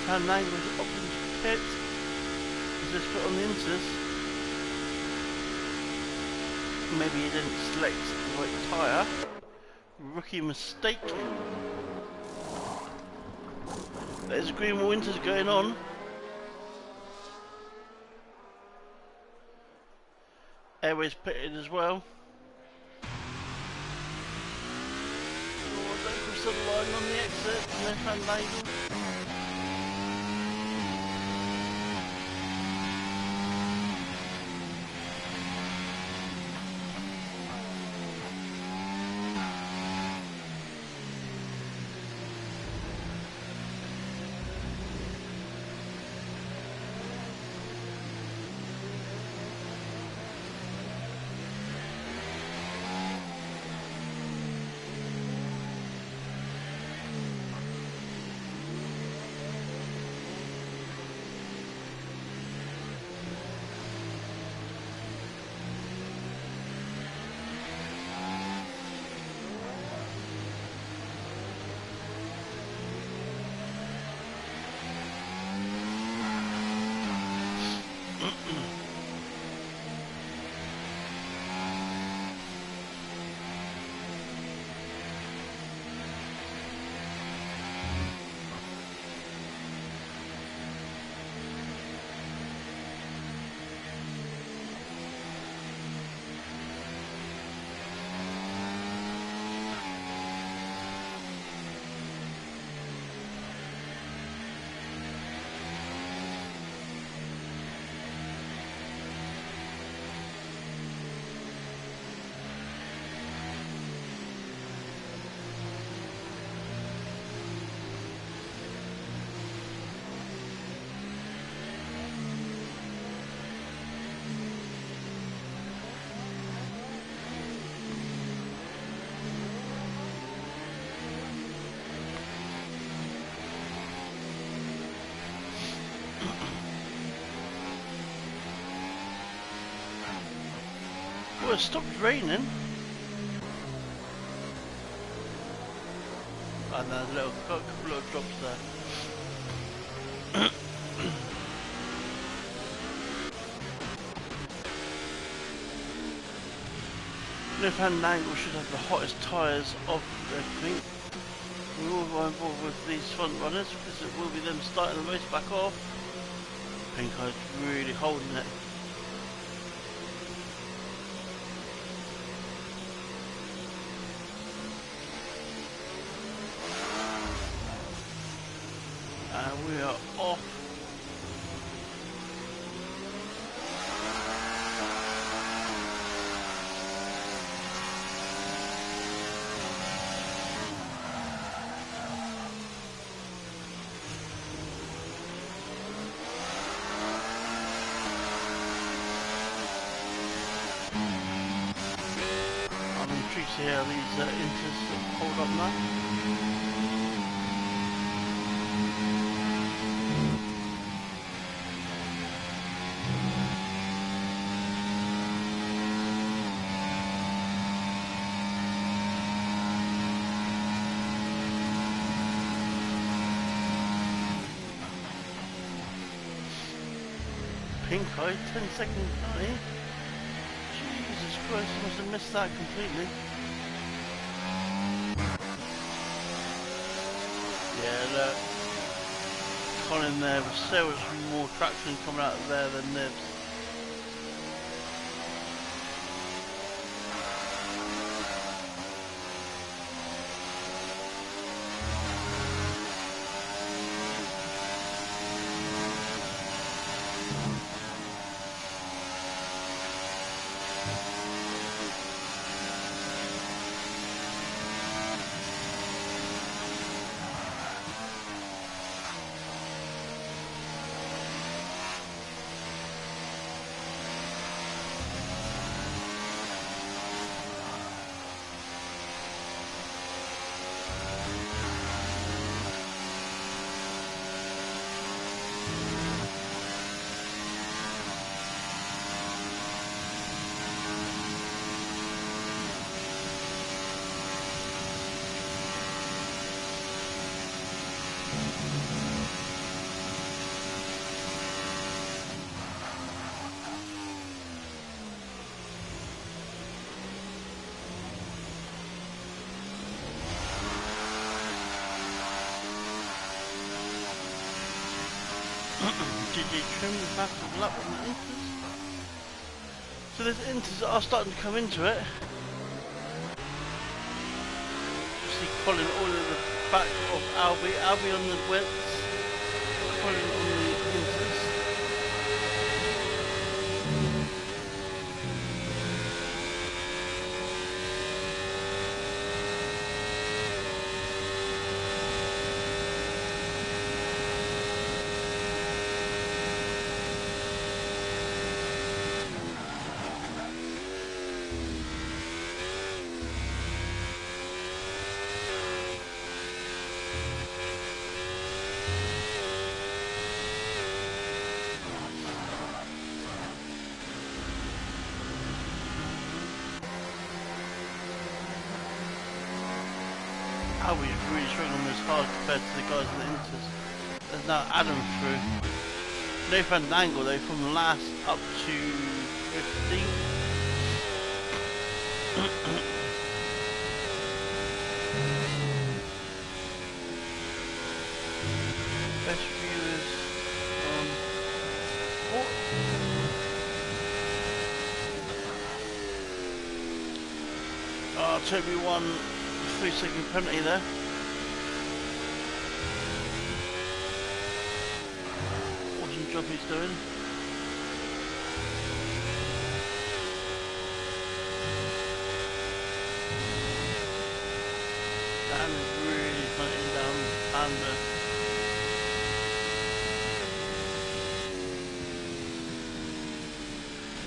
And language up in the pit. Is this put on the inters? Maybe he didn't select the right tyre. Rookie mistake. There's green winters going on. Airways pitted as well. Oh, don't cross the line on the exit. Left hand label. Well, it stopped raining. And there's got a couple of drops there. Left-hand angle should have the hottest tyres of everything. We will go involved with these front runners because it will be them starting the race back off. Pink Eye's really holding it. And we are off. I'm intrigued to see how these inters hold up now. Pink Eye, 10 seconds behind. Jesus Christ, I must have missed that completely. Yeah, look. Colin there with so much more traction coming out of there than Nibs. Did you trim the massive lap on the inters? So those inters are starting to come into it. You see Colin all in the back of Albie, Albie on the wets, Colin on the inters. Albie is really struggling on this hard compared to the guys in the inters. There's now Adam through. No Fandangle though from last up to 15th. Best viewers on oh, Toby won 3-second penalty there. Awesome job he's doing. Dan is really hunting down Panda.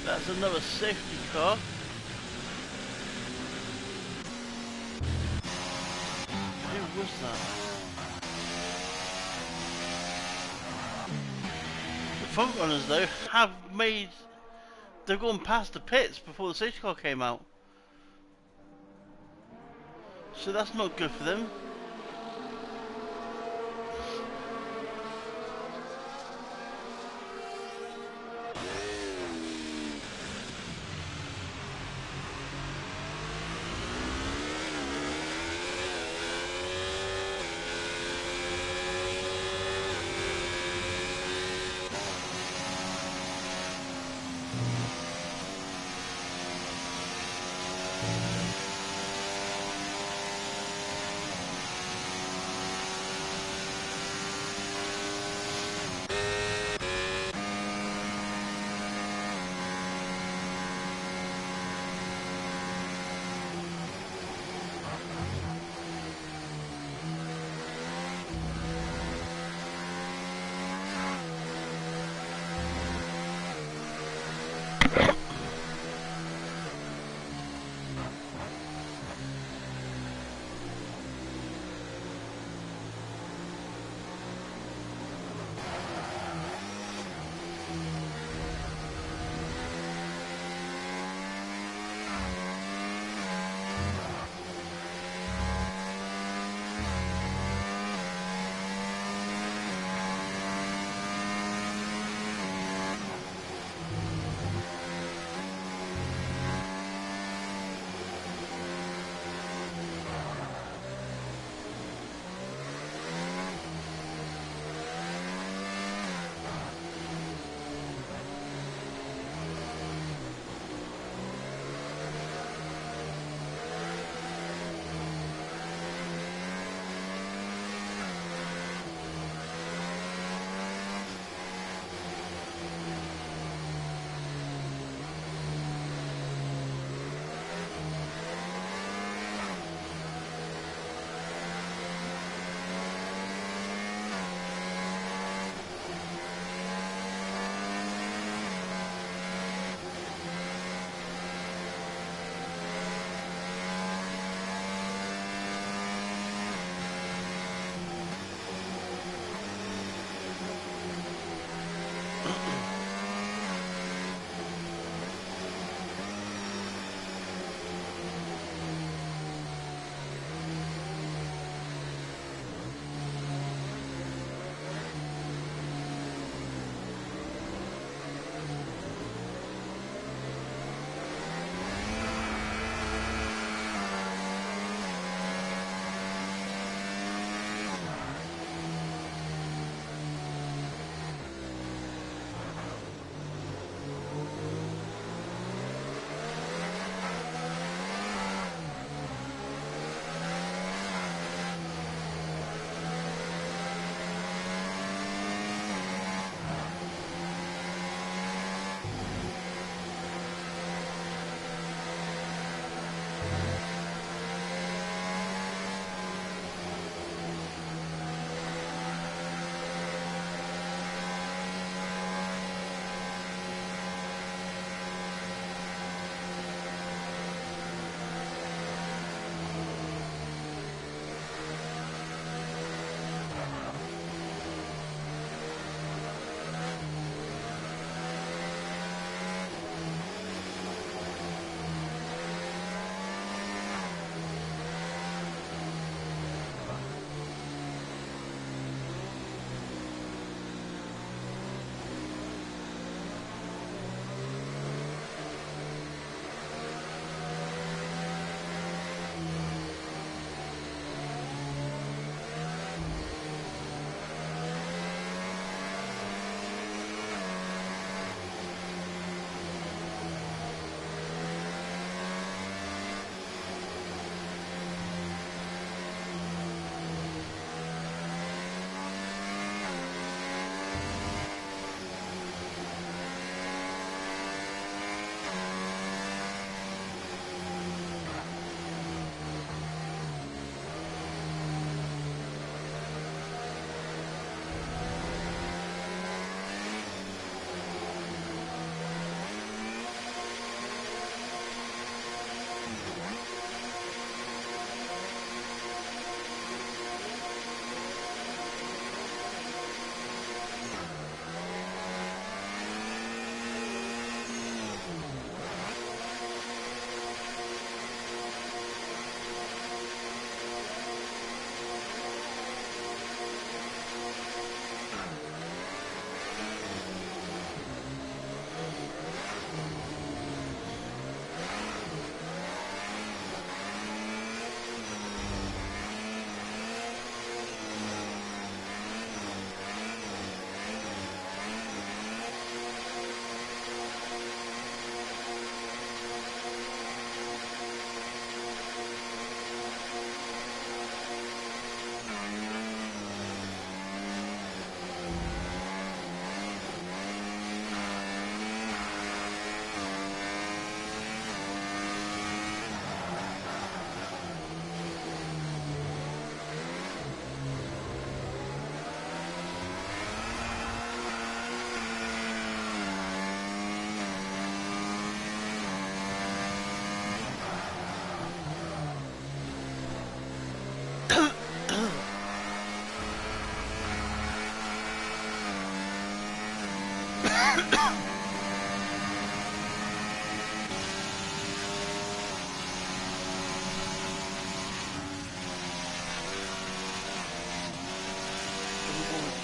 That's another safety car. Who was that? The front runners though have made they've gone past the pits before the safety car came out. So that's not good for them.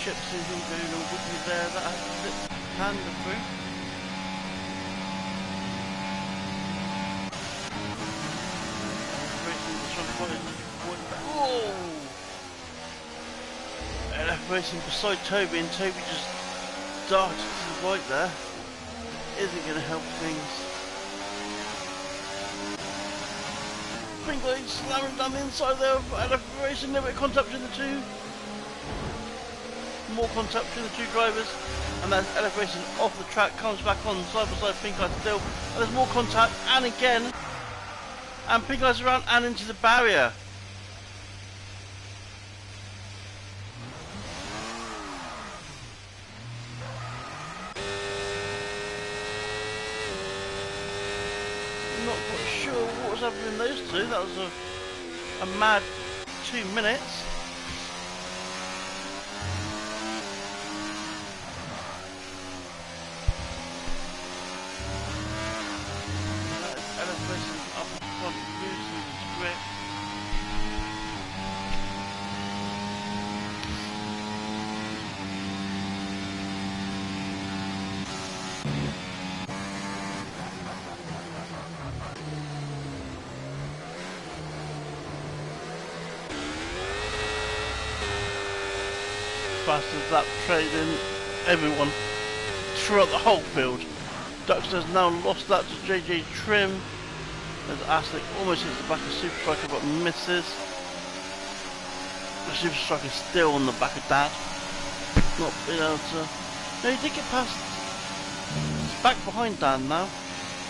chips in him going on with you there. That has to slip Panda through. Racing is trying to find whoa! LF Racing beside Toby, and Toby just darted to the right there. Isn't going to help things. Pringle slamming down the inside there of LF Racing, a little bit of contact between the two. More contact between the two drivers, and then LF Racing off the track, comes back on side by side, Pink Eye still, and there's more contact, and again, and Pink Eye's around and into the barrier. Not quite sure what was happening in those two. That was a mad 2 minutes. LF Racing up in front, losing its grip. Fastest lap trading everyone throughout the whole field. Duxter's now lost that to JJ Trim as Aslick almost hits the back of Super Striker but misses. The Super Striker still on the back of Dad. Not being able to. No, he did get past. He's back behind Dan now.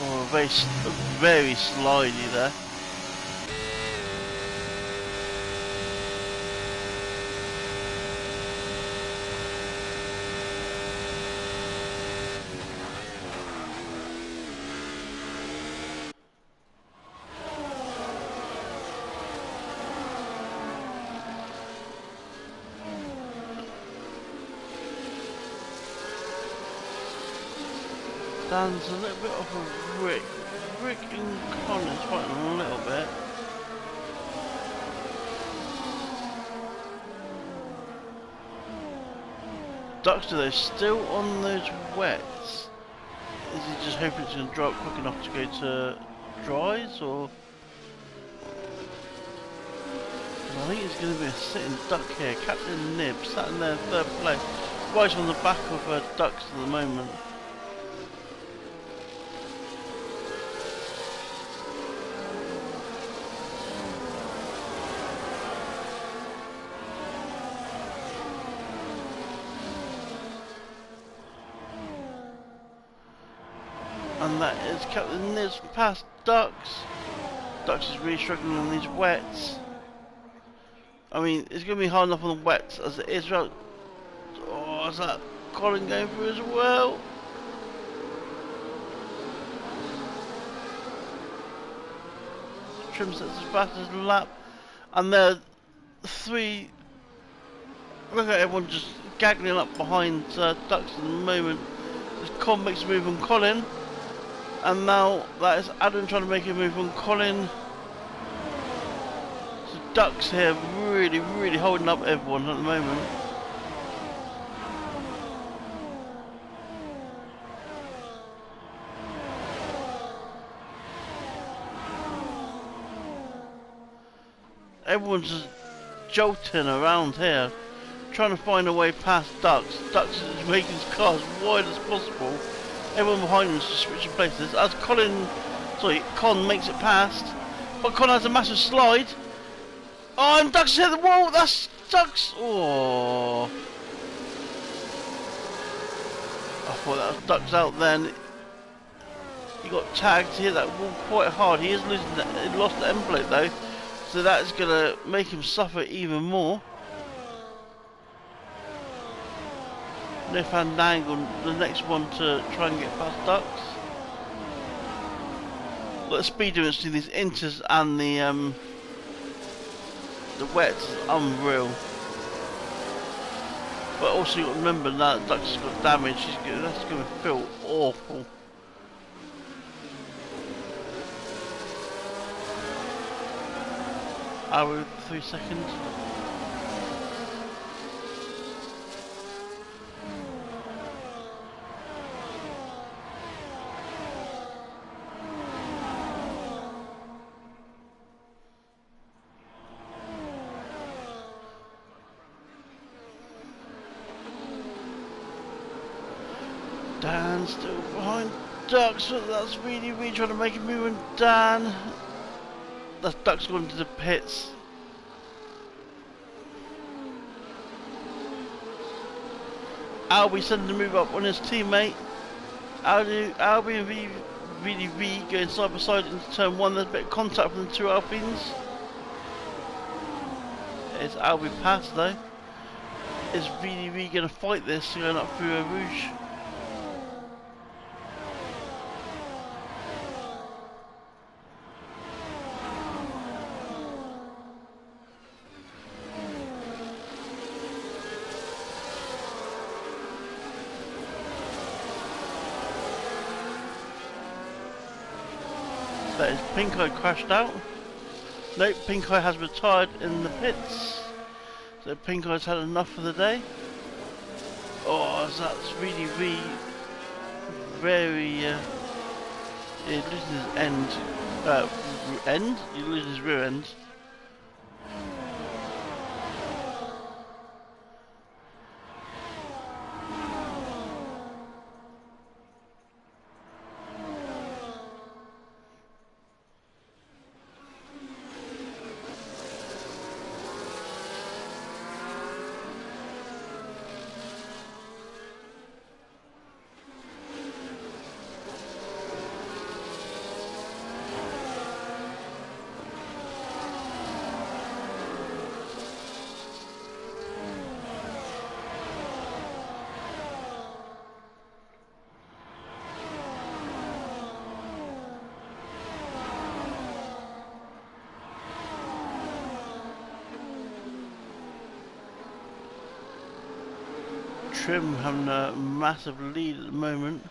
Oh, very slidey there. Dan's a little bit off of Rick. Rick and Connor's fighting a little bit. Duxter though still on those wets. Is he just hoping it's going to dry up quick enough to go to dries, or? I think it's going to be a sitting duck here. Captain Nib sat in there third place, right on the back of Ducks at the moment. And that is Captain Nibs past Ducks. Ducks is really struggling on these wets. I mean, it's going to be hard enough on the wets as it is. Oh, is that Colin going through as well? Trim sets as fast as a lap. And there are three. Look at everyone just gaggling up behind Ducks at the moment. As Con makes a move on Colin. And now that is Adam trying to make a move on Colin. So Ducks here really holding up everyone at the moment. Everyone's just jolting around here, trying to find a way past Ducks. Ducks is making his car as wide as possible. Everyone behind him is just switching places as Con makes it past, but Con has a massive slide. Oh, and Ducks hit the wall. That's Ducks. Oh, I thought that was Ducks out then. He got tagged to hit that wall quite hard. He is losing. He lost the end plate though, so that is gonna make him suffer even more. No Fandangle, the next one to try and get past Ducks. Look, the speed difference between these inters and the wets is unreal. But also you got to remember now that Ducks has got damage. That's going to feel awful. Hour 3 seconds. And still behind Ducks, but that's really trying to make a move on Dan. That's Ducks going to the pits. Albie sending the move up on his teammate. Albie and VDV going side by side into turn 1. There's a bit of contact from the two Alpines. It's Albie pass though. Is VDV going to fight this going up through a Rouge? That is Pink Eye crashed out. Nope, Pink Eye has retired in the pits. So Pink Eye's had enough for the day. Oh, that's really very he loses his end. He loses his rear end. Trim having a massive lead at the moment.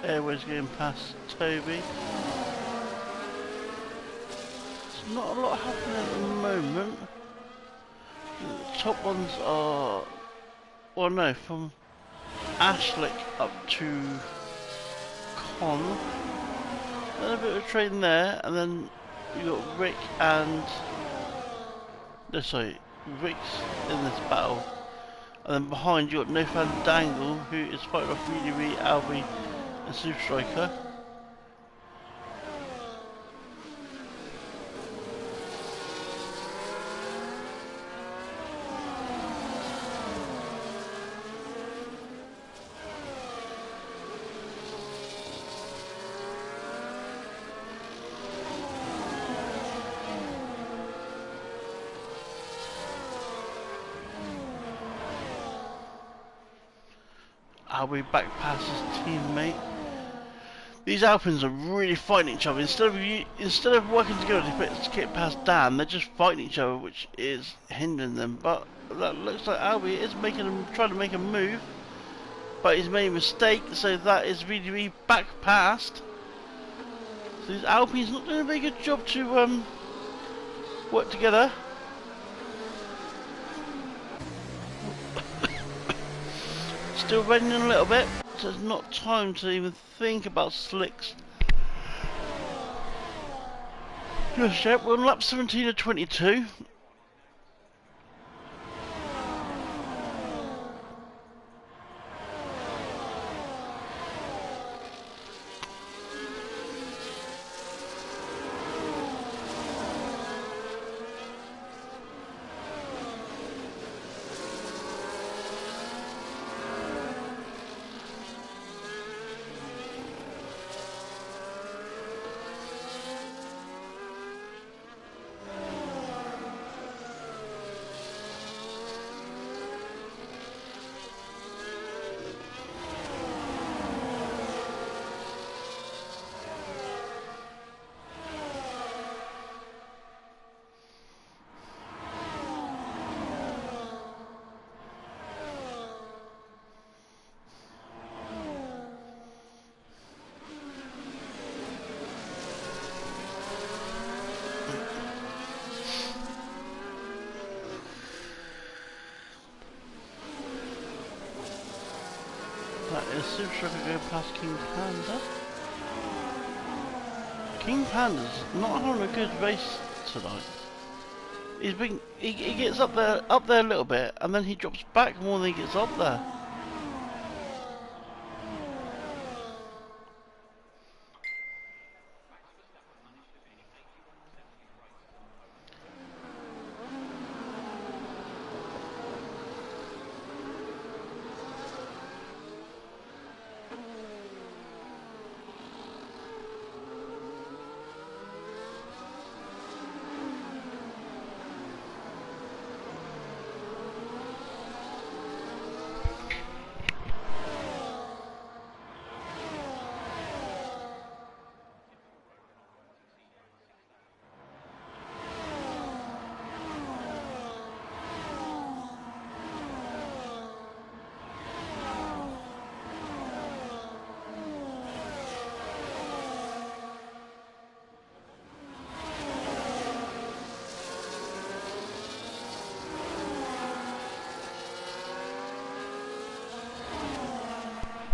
Airways going past Toby. There's not a lot happening at the moment. The top ones are, well no, from Ashlick up to Con. Then a bit of a train there, and then you got Rick and, no sorry, Rick's in this battle. And then behind you got No Fan Dangle, who is fighting off really Albie and Super Striker. Albie back past his teammate. These Alpines are really fighting each other. Instead of working together to get past Dan, they're just fighting each other, which is hindering them. But that looks like Albie is trying to make a move, but he's made a mistake. So that is really back past. So these Alpines not doing a very good job to work together. Still raining a little bit, so it's not time to even think about slicks. Just yet, we're on lap 17 of 22. Super Striker go past King Panda. King Panda's not having a good race tonight. He gets up there a little bit, and then he drops back more than he gets up there.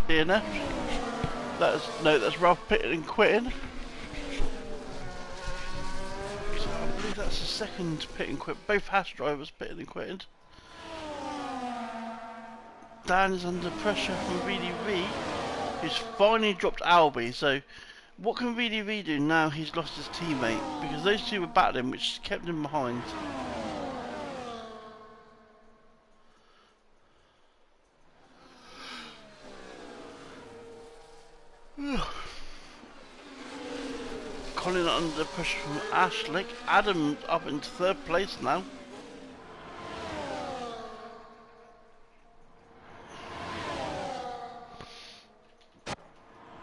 DNF. That's Ralph pitting and quitting. So I believe that's the second pit and quit. Both Haas drivers pitting and quitting. Dan is under pressure from VDV, who's finally dropped Albie. So what can VDV do now he's lost his teammate? Because those two were battling, which kept him behind. Colin under pressure from Ashlick. Adam up into third place now.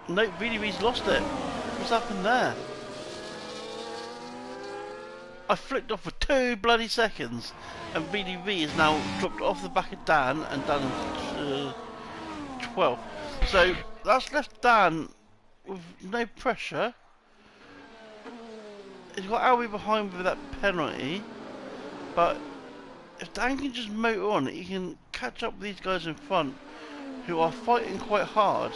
No, VDV's lost it. What's happened there? I flicked off for 2 bloody seconds, and VDV is now dropped off the back of Dan, and Dan is 12th. So that's left Dan with no pressure. He's got Albie behind with that penalty, but if Dan can just motor on, he can catch up with these guys in front who are fighting quite hard.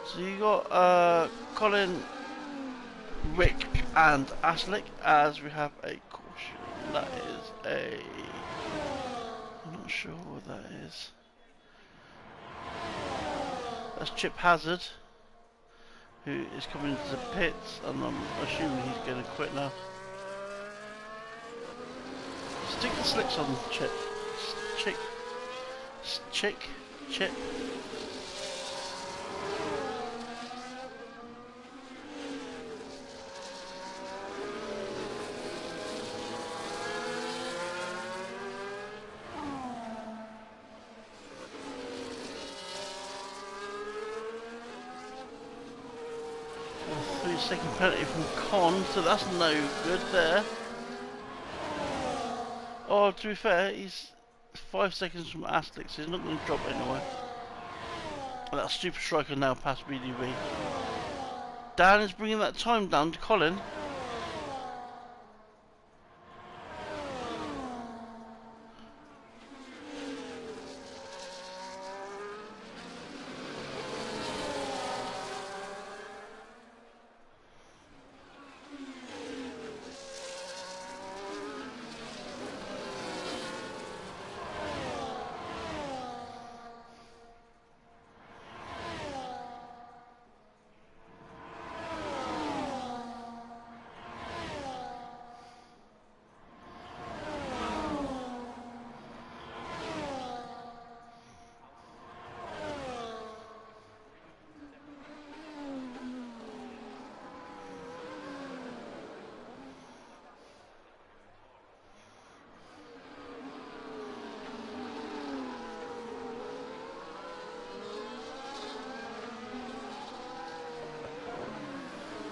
So you got Colin, Rick and Ashlick as we have a caution. That is a... I'm not sure what that is. That's Chip Hazard, who is coming into the pits, and I'm assuming he's going to quit now. Stick the slicks on, Chip. Chip. Second penalty from Con, so that's no good there. Oh, to be fair, he's 5 seconds from Ashlick, so he's not going to drop anywhere. And that Super Striker now past BDV. Dan is bringing that time down to Colin.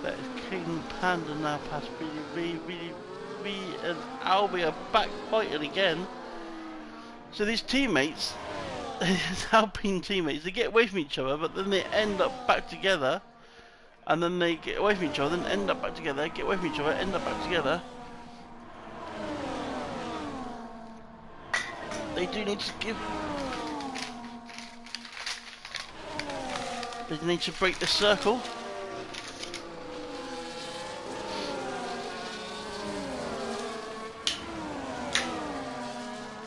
That is King Panda now past BDV. BDV and Albie are back fighting again. So these teammates, these Alpine teammates, they get away from each other, but then they end up back together. And then they get away from each other, then end up back together, get away from each other, end up back together. They do need to give... They need to break this circle.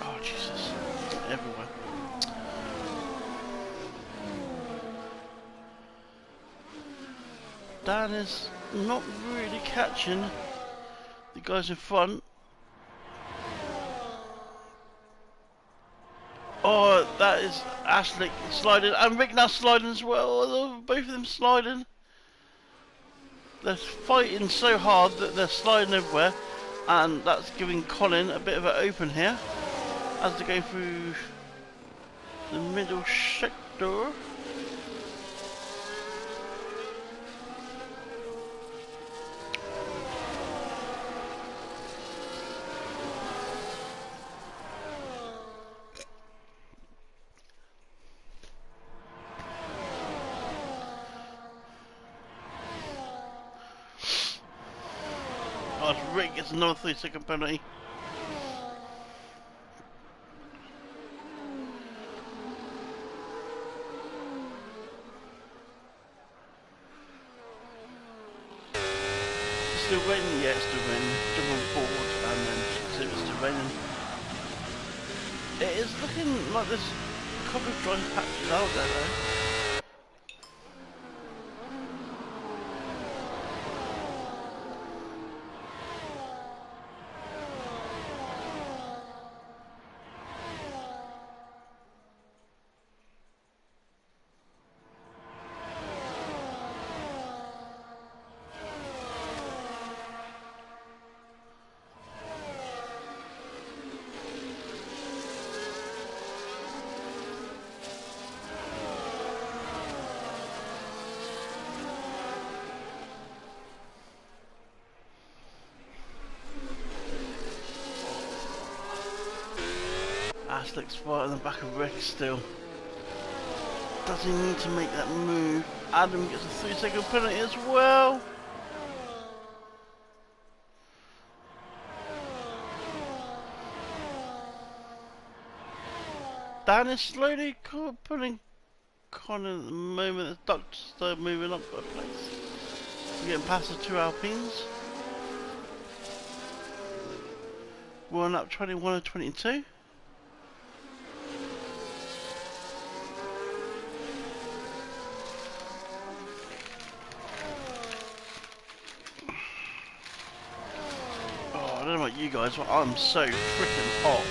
Oh Jesus, everywhere. Dan is not really catching the guys in front. Oh, that is Ashley sliding, and Rick now sliding as well. Both of them sliding. They're fighting so hard that they're sliding everywhere, and that's giving Colin a bit of an open here as they go through the middle sector. Rick gets another 3-second penalty. It's still raining, yeah, it's still raining. Jump on board and then see if it's still raining. It is looking like there's a couple of dry patches out there though. Looks right on the back of Rick still. Does he need to make that move? Adam gets a 3-second penalty as well. Dan is slowly putting Connor at the moment. The ducks are moving up a place. We're getting past the 2 Alpines. We're on up 21 and 22. I don't know about you guys, but I'm so freaking hot.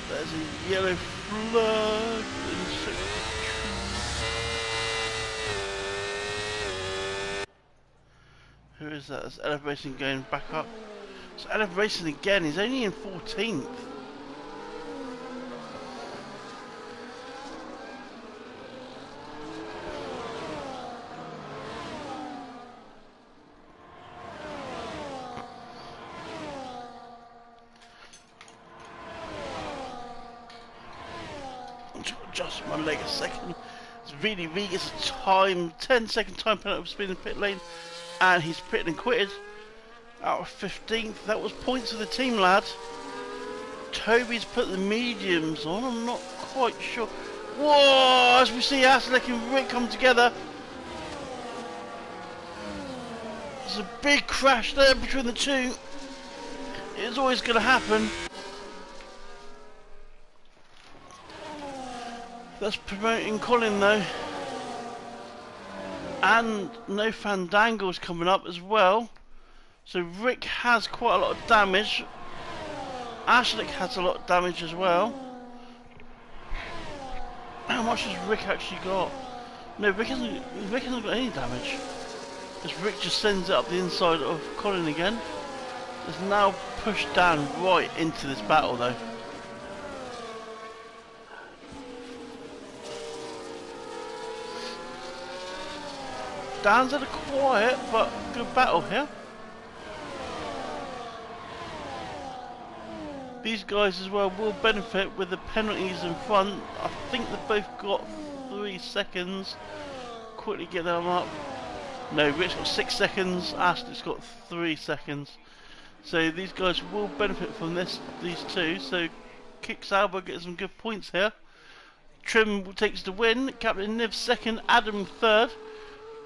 There's a yellow flag in sector 2. Who is that? That's Elevation going back up. So LF Racing again, he's only in 14th. Just my leg a second. It's really gets a 10-second time penalty for speeding in pit lane, and he's pitted and quitted. Out of 15th, that was points for the team, lad. Toby's put the mediums on, I'm not quite sure. Whoa, as we see Aslek and Rick come together. There's a big crash there between the two. It's always going to happen. That's promoting Colin though. And no Fandangle's coming up as well. So Rick has quite a lot of damage. Ashlick has a lot of damage as well. How much has Rick actually got? No, Rick hasn't got any damage. Because Rick just sends it up the inside of Colin again. It's now pushed down right into this battle though. Dan's had a quiet but good battle here. These guys as well will benefit with the penalties in front. I think they've both got 3 seconds. quickly get them up. No, Rick's got 6 seconds, Ashley's got 3 seconds. So these guys will benefit from these two. So Kick Sauber gets some good points here. Trim takes the win. Captain Niv second. Adam third.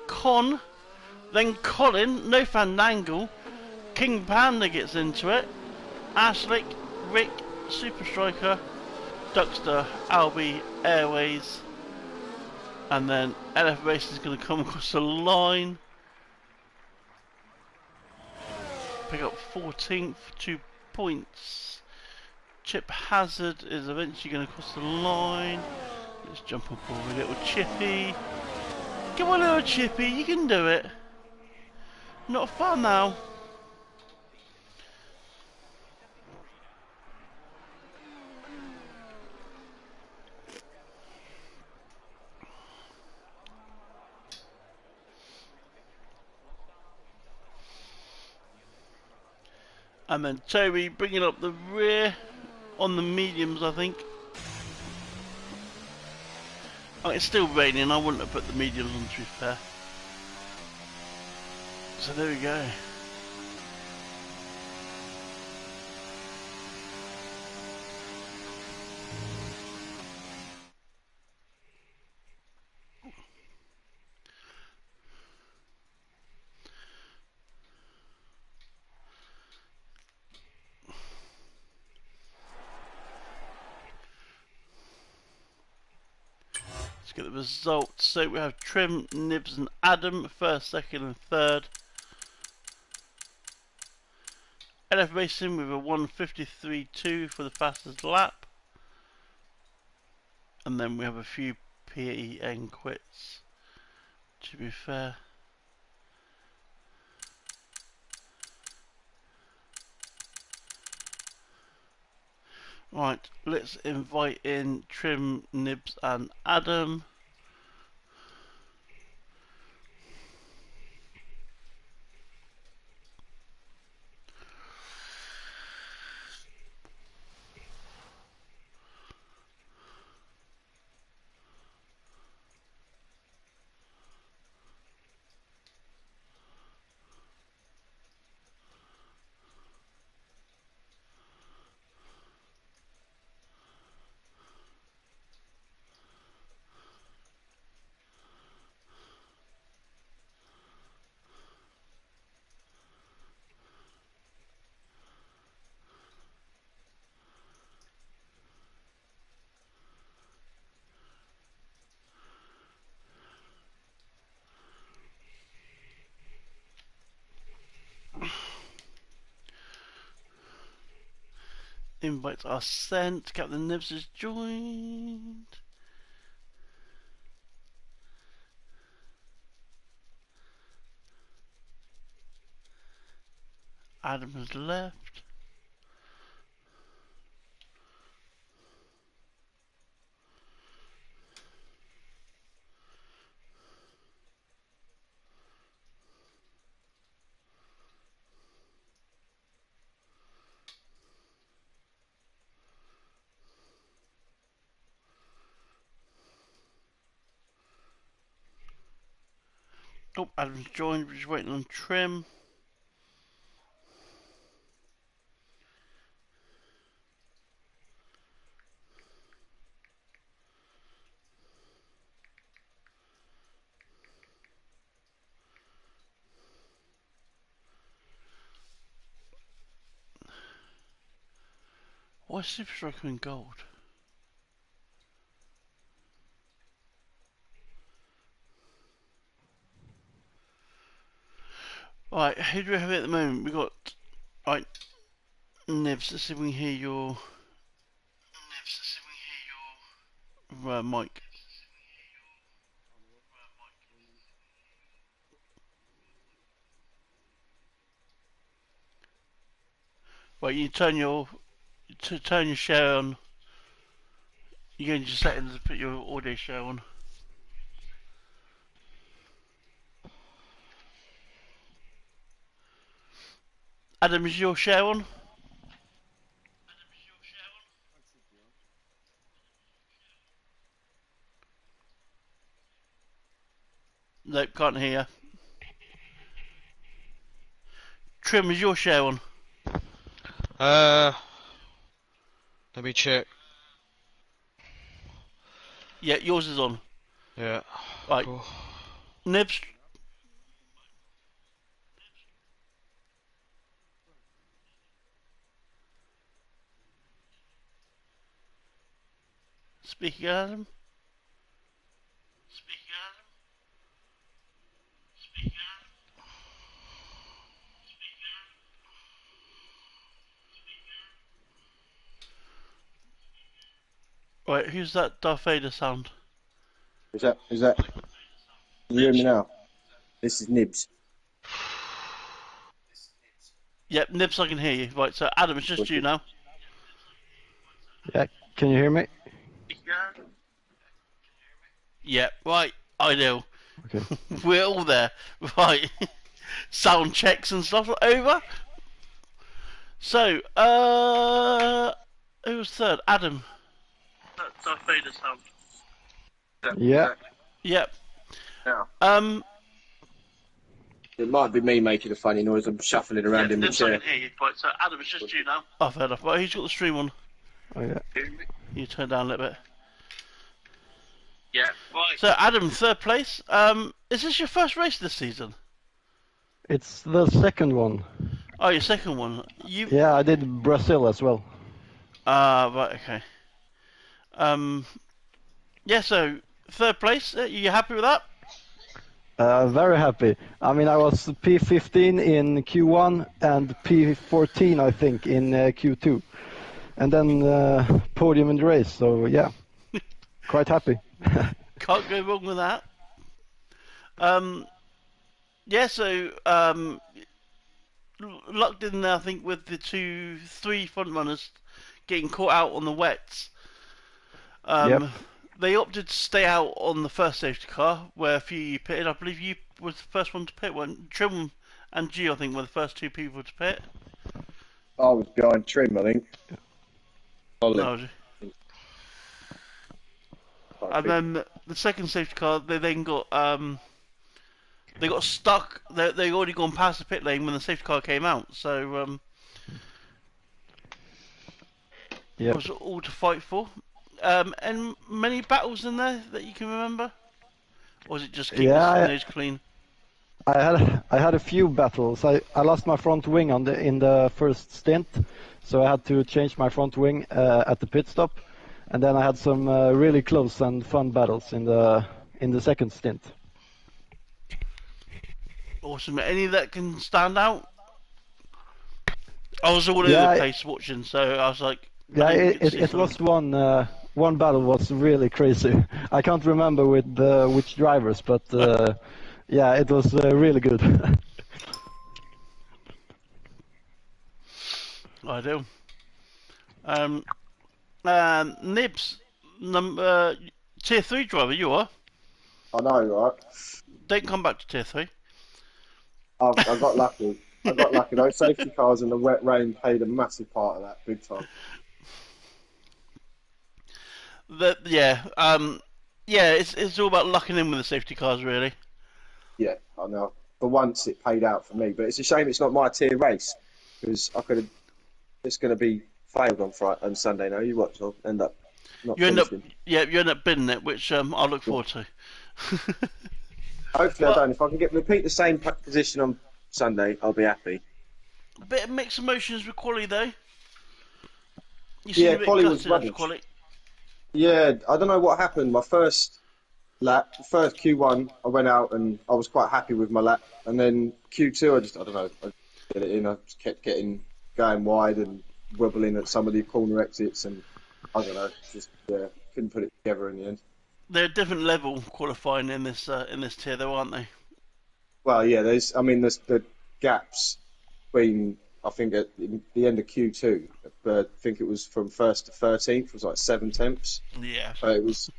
Con. Then Colin. No Fandangle. King Panda gets into it. Ashlick. Rick. Super Striker. Duckster. Albi. Airways. And then LF Racing is going to come across the line. Pick up 14th, 2 points. Chip Hazard is eventually going to cross the line. Let's jump up over little Chippy. Come on, little Chippy, you can do it. Not far now. And then Toby bringing up the rear on the mediums, I think. Oh, it's still raining. I wouldn't have put the mediums on, to be fair. So there we go. Let's get the results. So we have Trim, Nibs and Adam, first, second and third. LF Racing with a 1:53.2 for the fastest lap. And then we have a few PEN quits, to be fair. Right, let's invite in Trim, Nibs and Adam. Invites are sent. Captain Nibs has joined. Adam has left. Oh, Adam's joined. We're just waiting on Trim. Why is Super Striker in gold? Right, who do we have at the moment? We got right Nibs. Let's see if we can hear your mic. Right, you turn your share on. You go into your settings and put your audio share on. Adam, is your share on? can't hear you. Trim, is your share on? Let me check. Yeah, yours is on. Yeah. Right. Cool. Nibs. Speaking Adam. Right, who's that Darth Vader sound? Is that? Can you hear me now? This is Nibs. Yep, Nibs, I can hear you. Right, so Adam, it's just you now. Yeah, can you hear me? Yep, right, I do. Okay. We're all there. Right. Sound checks and stuff over. So, who was third? Adam. Darth Vader sound. Yeah. Yep. Yeah. It might be me making a funny noise. I'm shuffling around in the chair. I can hear you. Right, so Adam, it's just you now. Oh, fair enough. Right, who's got the stream on? Oh yeah. You turn down a little bit. Yeah. Right. So, Adam, third place. Is this your first race this season? It's the second one. Oh, your second one. Yeah, I did Brazil as well. Right, okay. Yeah, so third place. You happy with that? Very happy. I mean, I was P15 in Q1 and P14, I think, in Q2. And then podium in the race, so yeah. Quite happy. Can't go wrong with that. Yeah, so lucked in there, I think, with the 3 front runners getting caught out on the wets. Yep. They opted to stay out on the first safety car, where a few you pitted. I believe you was the first one to pit. Trim and G, I think, were the first 2 people to pit. I was behind Trim, I think. No. And then the second safety car, they then got stuck. They already gone past the pit lane when the safety car came out. So Yep. it was all to fight for. And many battles in there that you can remember, or was it just keep the nose clean? I had a few battles. I lost my front wing in the first stint, so I had to change my front wing at the pit stop, and then I had some really close and fun battles in the second stint. Awesome. Any that can stand out? I was all over the place watching, so I was like, yeah, it was one battle was really crazy. I can't remember with which drivers, but yeah, it was really good. I do. Nibs, tier 3 driver, you are. I know, right? Don't come back to tier 3. I got lucky. I got lucky. Those safety cars and the wet rain played a massive part of that, big time. Yeah, it's all about lucking in with the safety cars, really. Yeah, I know. For once, it paid out for me, but it's a shame it's not my tier race because I could have. It's going to be failed on Sunday. Now you watch, I'll end up not finishing. You end up bidding it, which I'll look forward to. Hopefully, I don't. If I can repeat the same position on Sunday, I'll be happy. A bit of mixed emotions with quali though. Yeah, quali was rubbish. Yeah, I don't know what happened. My first lap, first Q1, I went out and I was quite happy with my lap. And then Q2, I don't know, I get it in. I just kept going wide and wobbling at some of the corner exits, and I don't know, just couldn't put it together in the end. They're a different level qualifying in this tier, though, aren't they? Well, yeah, there's the gaps between. I think at the end of Q2, I think it was from 1st to 13th, was like 7 tenths. Yeah. So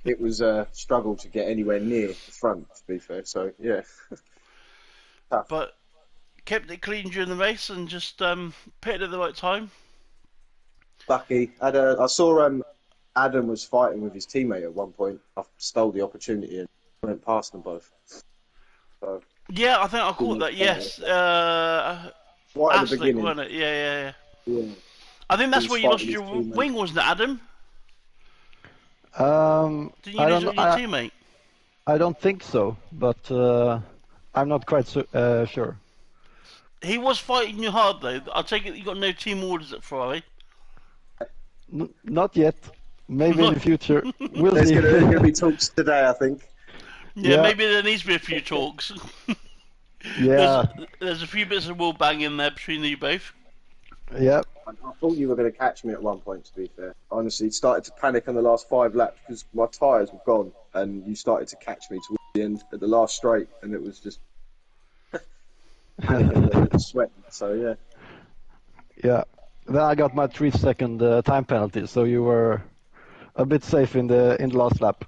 it was a struggle to get anywhere near the front, to be fair. So yeah. Tough. But kept it clean during the race and just pitted at the right time. Lucky. I saw Adam was fighting with his teammate at one point. I stole the opportunity and went past them both. So, Yeah, I think I caught that. Yes, right at the Aslick, beginning. wasn't it? Yeah. Yeah. I think He that's was where you fighting lost his your teammate. wing, wasn't it, Adam? Didn't you I lose it don't on your teammate? I don't think so, but I'm not quite sure. He was fighting you hard though. I take it you got no team orders at Ferrari. Not yet. Maybe in the future. We'll There's see. gonna be talks today, I think. Yeah, Yeah. maybe there needs to be a few talks. Yeah. There's a few bits of wall bang in there between you both. Yeah. I thought you were going to catch me at one point, to be fair. Honestly, started to panic on the last 5 laps because my tyres were gone, and you started to catch me towards the end at the last straight, and it was just panicking and sweating. So yeah. Yeah. Then I got my 3-second time penalty, so you were a bit safe in the last lap.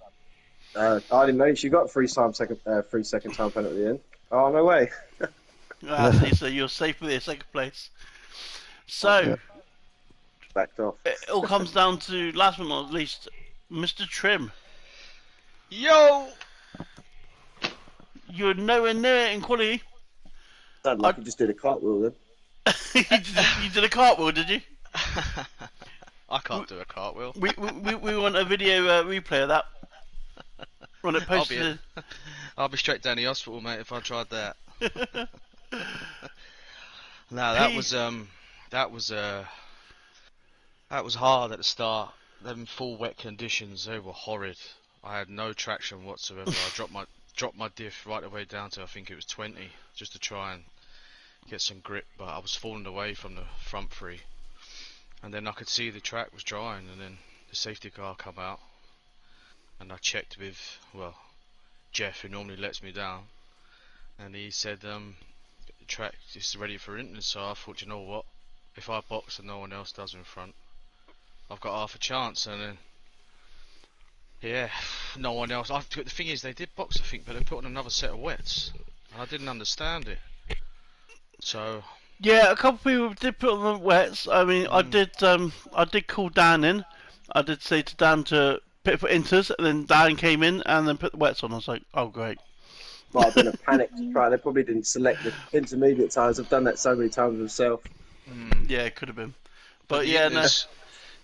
I didn't know you got 3-second time penalty at the end. Oh no way! See, so you're safe with your second place. So Backed off. it all comes down to last but not least, Mr. Trim. Yo! You're nowhere near it in quality. Sounded like you just did a cartwheel then. you did a cartwheel, did you? I can't do a cartwheel. We want a video replay of that. When it posted. I'll be straight down the hospital, mate, if I tried that. No, that was hard at the start. Them full wet conditions, they were horrid. I had no traction whatsoever. I dropped my diff right the way down to, I think it was 20, just to try and get some grip, but I was falling away from the front three. And then I could see the track was drying, and then the safety car come out, and I checked with, well, Jeff, who normally lets me down, and he said the track is ready for maintenance. So I thought, you know what, if I box and no one else does in front, I've got half a chance. And then yeah, no one else. The thing is, they did box, I think, but they put on another set of wets, and I didn't understand it. So yeah, a couple of people did put on the wets. I mean, I did call Dan in. I did say to Dan to pit for inters, and then Dan came in and then put the wets on. I was like, oh great. Might have been a panic to try. They probably didn't select the intermediate tires. I've done that so many times myself. Yeah, it could have been. But yeah, no.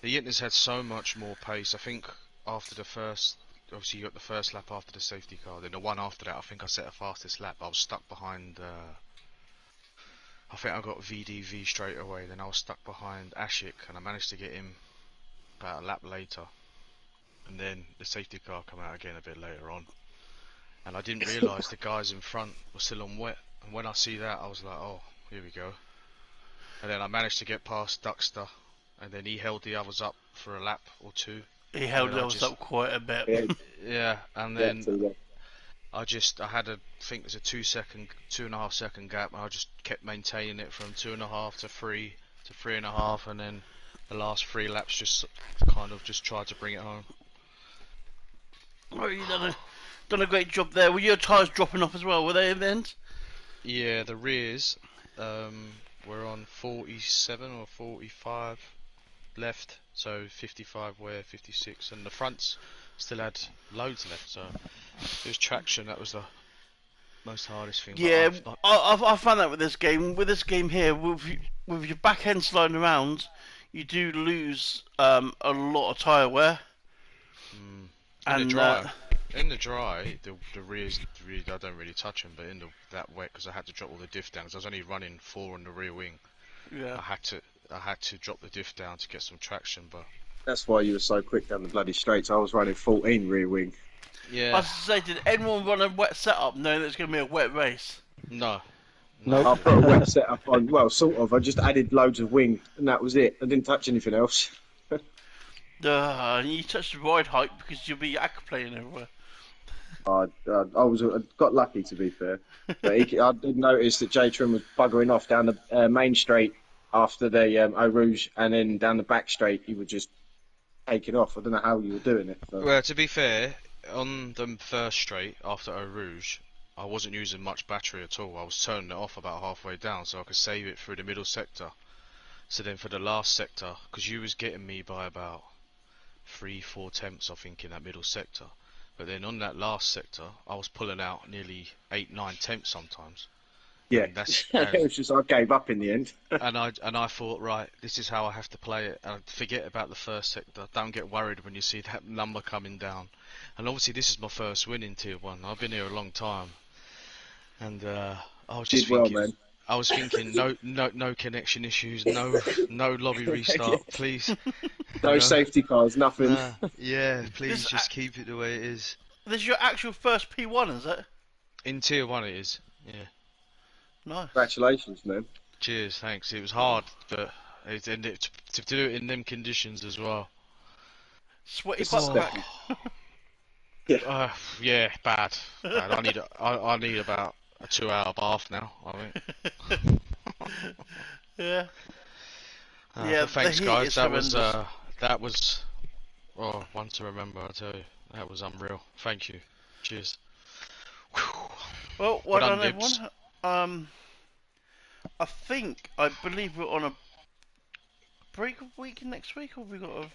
The Yinters had so much more pace. I think after the first, obviously you got the first lap after the safety car. Then the one after that, I think I set the fastest lap. I was stuck behind. I think I got VDV straight away. Then I was stuck behind Ashik, and I managed to get him about a lap later. And then the safety car came out again a bit later on. And I didn't realise the guys in front were still on wet. And when I see that, I was like, oh, here we go. And then I managed to get past Duxter, and then he held the others up for a lap or two. He held the others up quite a bit. Yeah, and then I had I think there's a 2.5 second gap, and I just kept maintaining it from 2.5 to 3 to 3.5, and then the last 3 laps just kind of just tried to bring it home. Oh, you done a great job there. Were your tyres dropping off as well? Were they in the end? Yeah, the rears were on 47 or 45 left, so 55 wear, 56, and the fronts still had loads left, so it was traction. That was the most hardest thing. Yeah, I found that with this game. With this game here, with your back end sliding around, you do lose a lot of tyre wear. In the dry, the rears, I don't really touch them, but in that wet, because I had to drop all the diff down, because I was only running 4 on the rear wing. Yeah. I had to drop the diff down to get some traction, but that's why you were so quick down the bloody straights. I was running 14 rear wing. Yeah. I was to say, did anyone run a wet setup knowing it's going to be a wet race? No. I put a wet setup on. Well, sort of. I just added loads of wing, and that was it. I didn't touch anything else. You touched the ride height because you'll be aquaplaning everywhere. I got lucky, to be fair. But I did notice that J Trim was buggering off down the main straight after the Eau Rouge, and then down the back straight he was just taking off. I don't know how you were doing it. So. Well, to be fair, on the first straight after Eau Rouge, I wasn't using much battery at all. I was turning it off about halfway down so I could save it through the middle sector. So then for the last sector, because you was getting me by about 3-4 tenths, I think, in that middle sector. But then on that last sector, I was pulling out nearly 8, 9 tenths sometimes. Yeah, And that's it was just I gave up in the end. and I thought, right, this is how I have to play it. And forget about the first sector. Don't get worried when you see that number coming down. And obviously, this is my first win in Tier 1. I've been here a long time, and I was just Did well, thinking. man. I was thinking, no connection issues, no lobby restart, please. No You know? safety cars, nothing. Nah, yeah, please This, just keep it the way it is. this is your actual first P1, is it? In Tier 1 it is, yeah. Nice. Congratulations, man. Cheers, thanks. It was hard, but to do it in them conditions as well. Sweaty This is butt definitely- crack. Yeah, bad. I need about a 2-hour bath now, I think. Yeah. Yeah, but thanks the heat guys, is that was horrendous. one to remember, I tell you. That was unreal. Thank you. Cheers. Well, well done, Nibs. everyone. I believe we're on a break week next week, or have we got a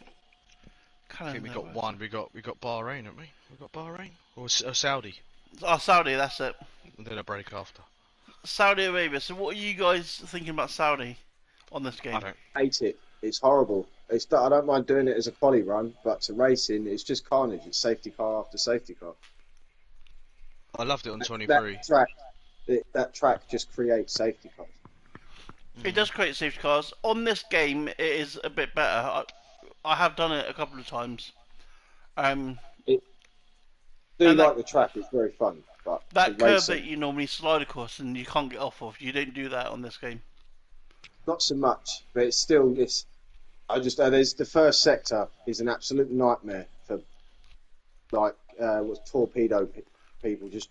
I think we calendar? got one. We got Bahrain, haven't we? We got Bahrain or Saudi, Oh, Saudi, that's it. and then a break after. Saudi Arabia. So, what are you guys thinking about Saudi on this game? I don't. Hate it. It's horrible. I don't mind doing it as a quali run, but to racing, it's just carnage. It's safety car after safety car. I loved it on 23. That track just creates safety cars. It does create safety cars. On this game, it is a bit better. I have done it a couple of times. The track. It's very fun, but that curve racing, that you normally slide across and you can't get off of, you don't do that on this game. not so much. But it's still this. There's the first sector is an absolute nightmare for torpedo people just.